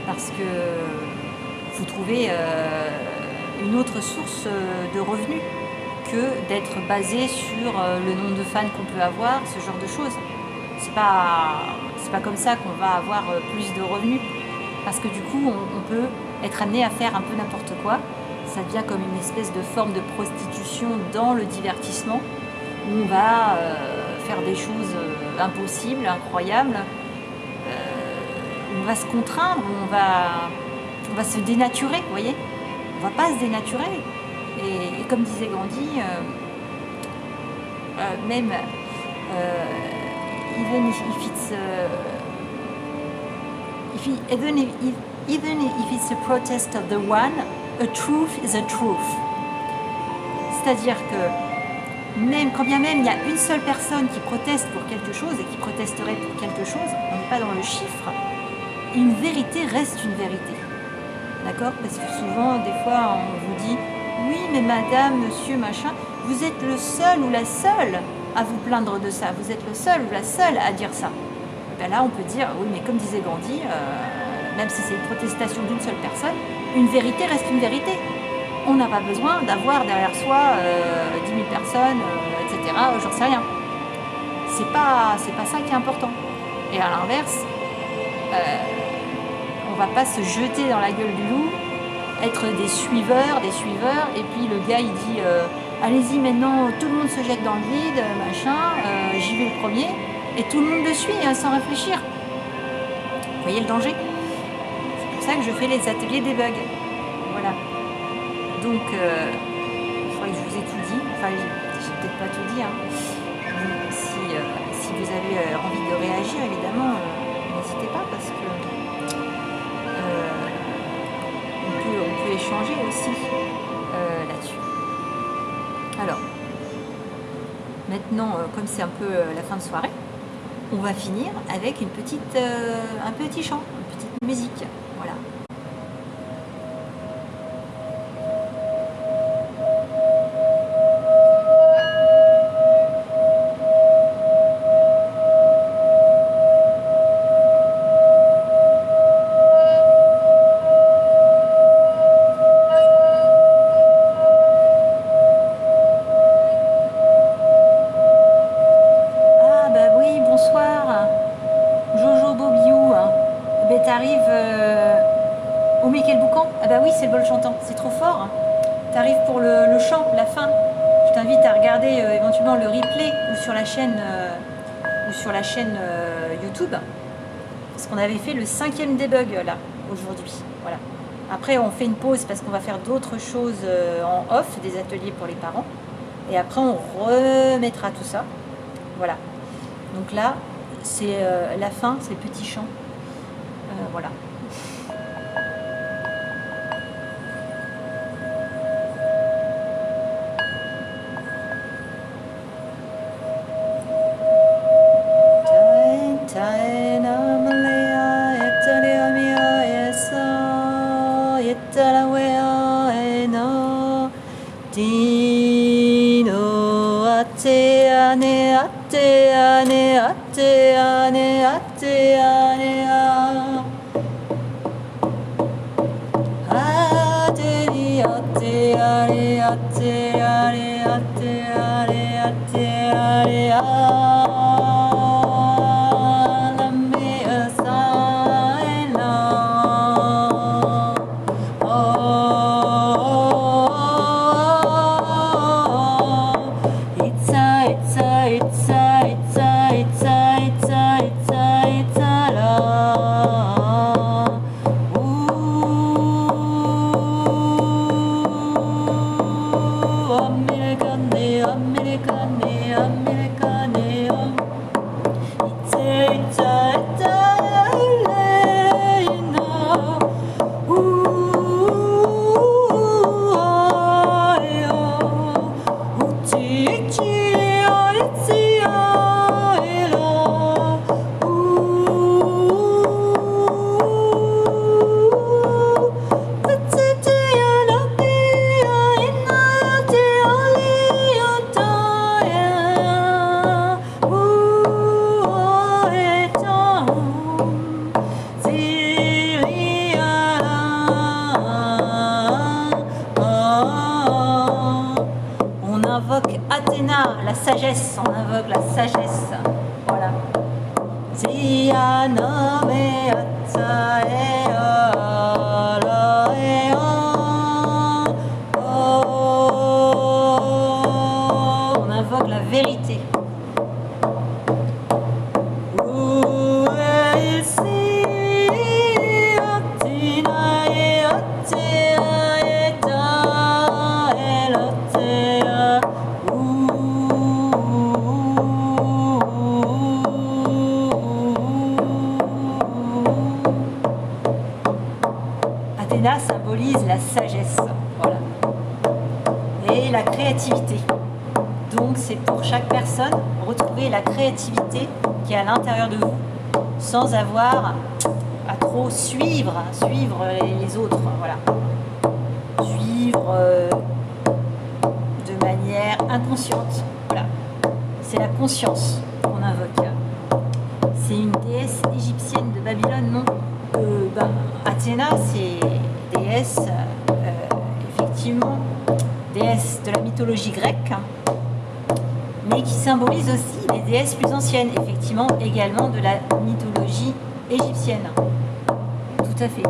Parce que vous trouvez une autre source de revenus que d'être basé sur le nombre de fans qu'on peut avoir, ce genre de choses. C'est pas comme ça qu'on va avoir plus de revenus. Parce que du coup, on peut être amené à faire un peu n'importe quoi. Ça devient comme une espèce de forme de prostitution dans le divertissement, où on va faire des choses impossibles, incroyables, où on va se contraindre, où on va se dénaturer, vous voyez. On va pas se dénaturer. Et comme disait Gandhi, même even if it's a protest of the one, a truth is a truth. C'est-à-dire que quand bien même il y a une seule personne qui proteste pour quelque chose et qui protesterait pour quelque chose, on n'est pas dans le chiffre, une vérité reste une vérité. D'accord ? Parce que souvent, des fois, on vous dit « Oui, mais madame, monsieur, machin, vous êtes le seul ou la seule à vous plaindre de ça. Vous êtes le seul ou la seule à dire ça. » Ben là, on peut dire « Oui, mais comme disait Gandhi, même si c'est une protestation d'une seule personne, une vérité reste une vérité. On n'a pas besoin d'avoir derrière soi 10 000 personnes, etc. J'en sais rien. c'est pas ça qui est important. Et à l'inverse, on va pas se jeter dans la gueule du loup, être des suiveurs, et puis le gars il dit allez-y maintenant, tout le monde se jette dans le vide, machin, j'y vais le premier, et tout le monde le suit hein, sans réfléchir. Vous voyez le danger? C'est pour ça que je fais les ateliers debug. Voilà. Donc, il faudrait que je vous ai tout dit. Enfin, j'ai peut-être pas tout dit. Hein. Si vous avez envie de réagir, évidemment, n'hésitez pas parce que on peut échanger aussi là-dessus. Alors, maintenant, comme c'est un peu la fin de soirée, on va finir avec un petit chant, une petite musique. Voilà. C'est le bol chantant, c'est trop fort. T'arrives pour le chant, la fin. Je t'invite à regarder éventuellement le replay ou sur la chaîne, YouTube. Parce qu'on avait fait le 5e debug là, aujourd'hui. Voilà. Après, on fait une pause parce qu'on va faire d'autres choses en off, des ateliers pour les parents. Et après, on remettra tout ça. Voilà. Donc là, c'est la fin, c'est le petit chant. Voilà. Athéna, la sagesse, on invoque la sagesse. Voilà. On invoque la vérité. Athéna symbolise la sagesse, voilà, et la créativité. Donc c'est pour chaque personne retrouver la créativité qui est à l'intérieur de vous, sans avoir à trop suivre les autres, voilà. Suivre de manière inconsciente, voilà. C'est la conscience qu'on invoque. C'est une déesse égyptienne de Babylone, non? Athéna, c'est déesse, effectivement, déesse de la mythologie grecque, mais qui symbolise aussi les déesses plus anciennes, effectivement également de la mythologie égyptienne. Tout à fait.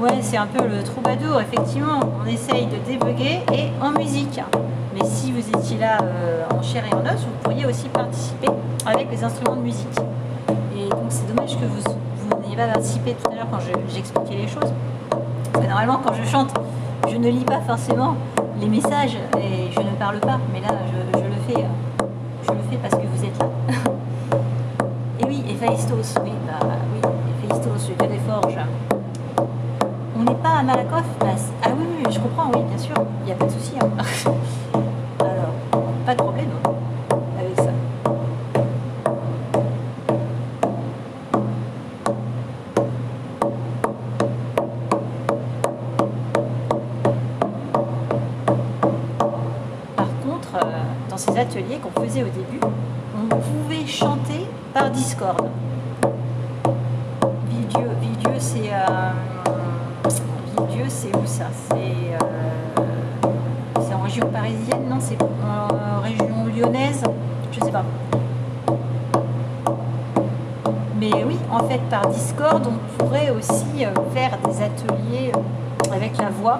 Ouais, c'est un peu le troubadour, effectivement. On essaye de débugger et en musique. Mais si vous étiez là en chair et en os, vous pourriez aussi participer avec les instruments de musique. Et donc c'est dommage que vous n'ayez pas participé tout à l'heure quand j'expliquais les choses. Parce que normalement, quand je chante, je ne lis pas forcément les messages et je ne parle pas. Mais là, je le fais. Je le fais parce que vous êtes là. Et oui, Héphaïstos, oui, Héphaïstos, le dieu des forges. On n'est pas à Malakoff, ah oui, je comprends, oui, bien sûr, il n'y a pas de souci. Hein. Alors, pas de problème avec ça. Par contre, dans ces ateliers qu'on faisait au début, on pouvait chanter par Discord. Villedieu, c'est... c'est où ça? C'est en région parisienne? Non, c'est en région lyonnaise? Je sais pas. Mais oui, en fait, par Discord, on pourrait aussi faire des ateliers avec la voix.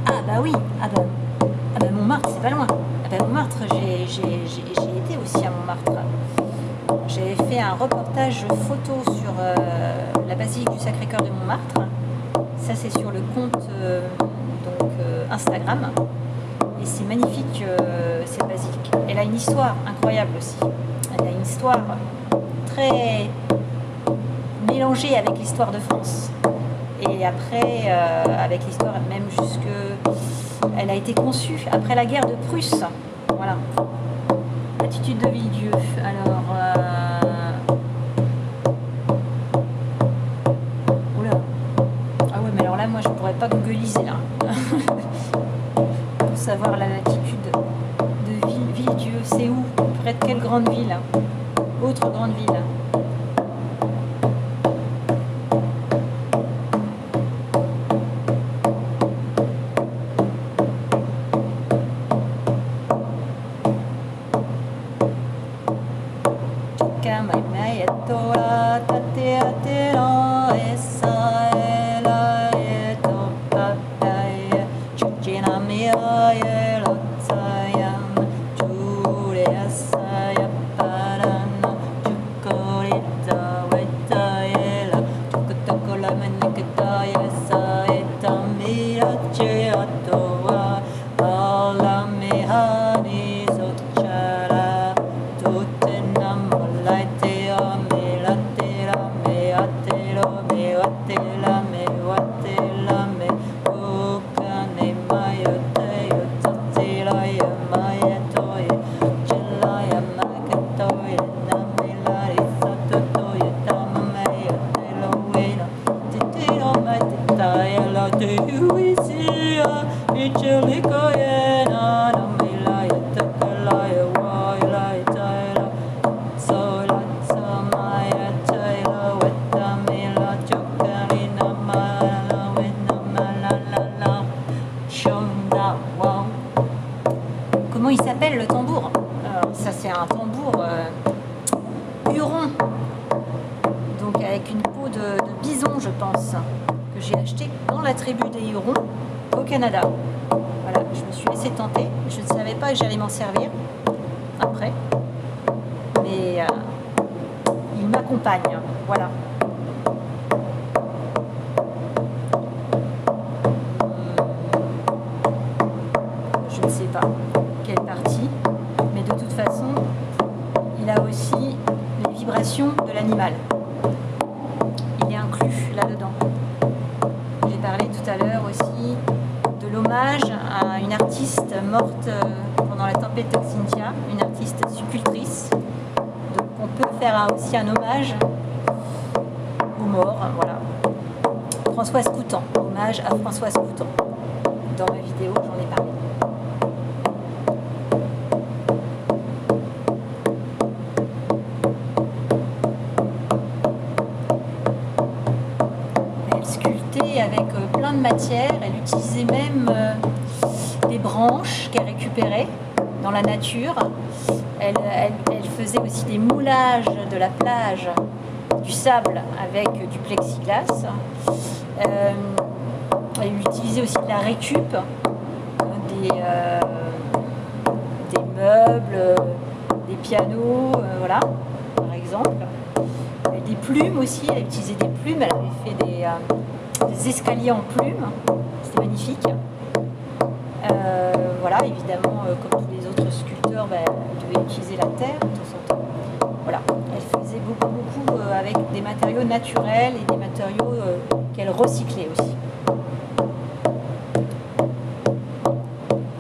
Ah bah oui, ah bah Montmartre, c'est pas loin. Ah bah Montmartre, j'ai été aussi à Montmartre. J'avais fait un reportage photo sur la basilique du Sacré-Cœur de Montmartre. Ça, c'est sur le compte Instagram. Et c'est magnifique, cette basilique. Elle a une histoire incroyable aussi. Elle a une histoire très mélangée avec l'histoire de France. Et après, avec l'histoire même elle a été conçue après la guerre de Prusse. Voilà. Attitude de Villedieu. Alors... moi je pourrais pas googliser là pour savoir la latitude de Villedieu. C'est où? Près de quelle grande ville? Autre grande ville? Comment il s'appelle le tambour? Ça c'est un tambour Huron, donc avec une peau de bison je pense, que j'ai acheté dans la tribu des Hurons au Canada. Voilà, je me suis laissé tenter, je ne savais pas que j'allais m'en servir après, mais il m'accompagne, voilà. je ne sais pas quelle partie, mais de toute façon, il a aussi les vibrations de l'animal. Il est inclus là-dedans. J'ai parlé tout à l'heure aussi de l'hommage à une artiste morte pendant la tempête d'Oxynthia, une artiste sculptrice. Donc on peut faire aussi un hommage aux morts, voilà. Françoise Coutan, hommage à Françoise Coutan. Dans ma vidéo, j'en ai parlé. Elle sculptait avec plein de matières, elle utilisait même des branches qu'elle récupérait dans la nature. Elle faisait aussi des moulages de la plage, du sable avec du plexiglas. Elle utilisait aussi de la récup, des meubles, des pianos, voilà, par exemple. Des plumes aussi, elle utilisait des plumes, elle avait fait des escaliers en plumes, c'était magnifique. Voilà, évidemment, comme tous les autres sculpteurs, elle devait utiliser la terre de temps en temps. Voilà, elle faisait beaucoup avec des matériaux naturels et des matériaux qu'elle recyclait aussi.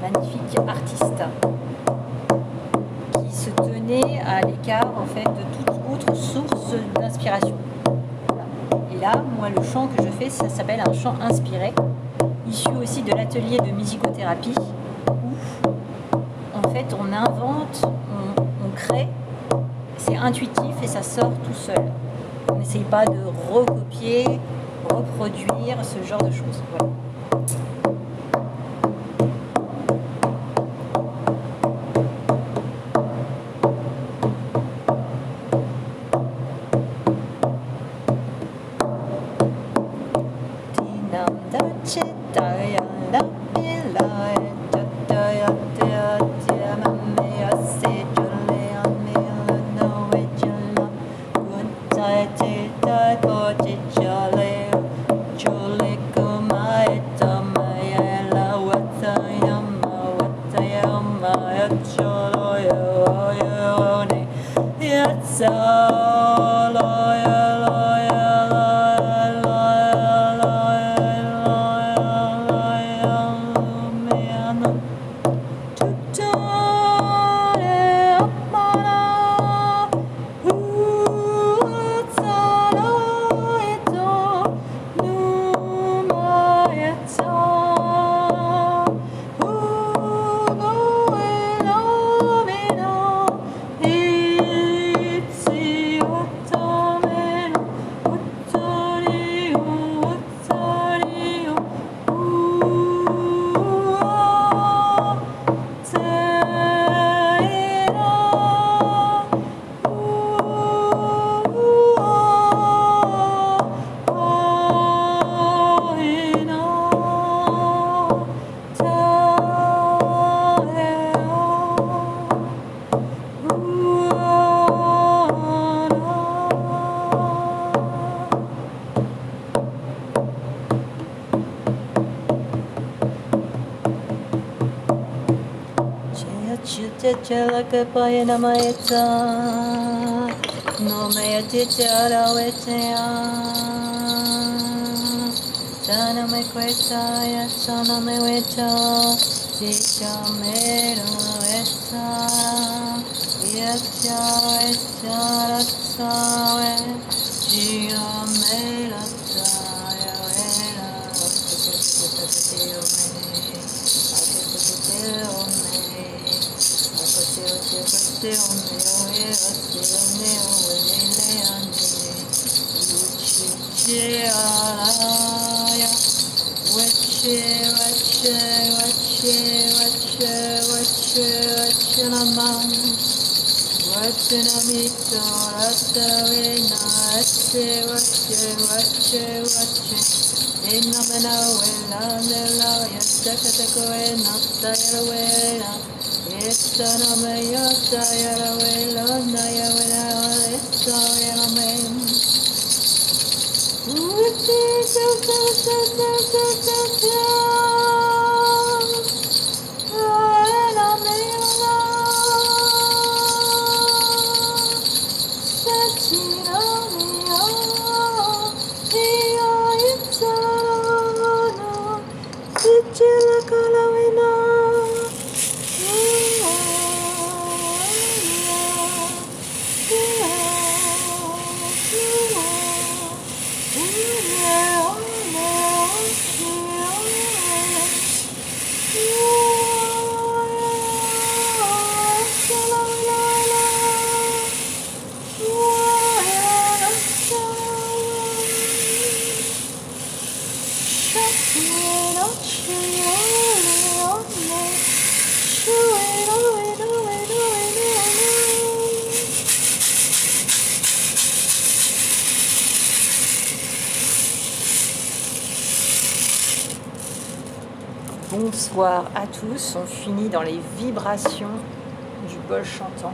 Magnifique artiste qui se tenait à l'écart en fait de toute autre source d'inspiration. Voilà. Et là, moi, le chant que je fais, ça s'appelle un chant inspiré, issu aussi de l'atelier de musicothérapie où en fait on invente, on crée, c'est intuitif et ça sort tout seul. On n'essaye pas de recopier, reproduire ce genre de choses. Voilà. Chalakapaya namayata Nomayati chalawetea Taname kwetaya Taname weta Chichamera weta Yacha weta ratsawe Chiamera taya wera Bonsoir à tous, on finit dans les vibrations du bol chantant.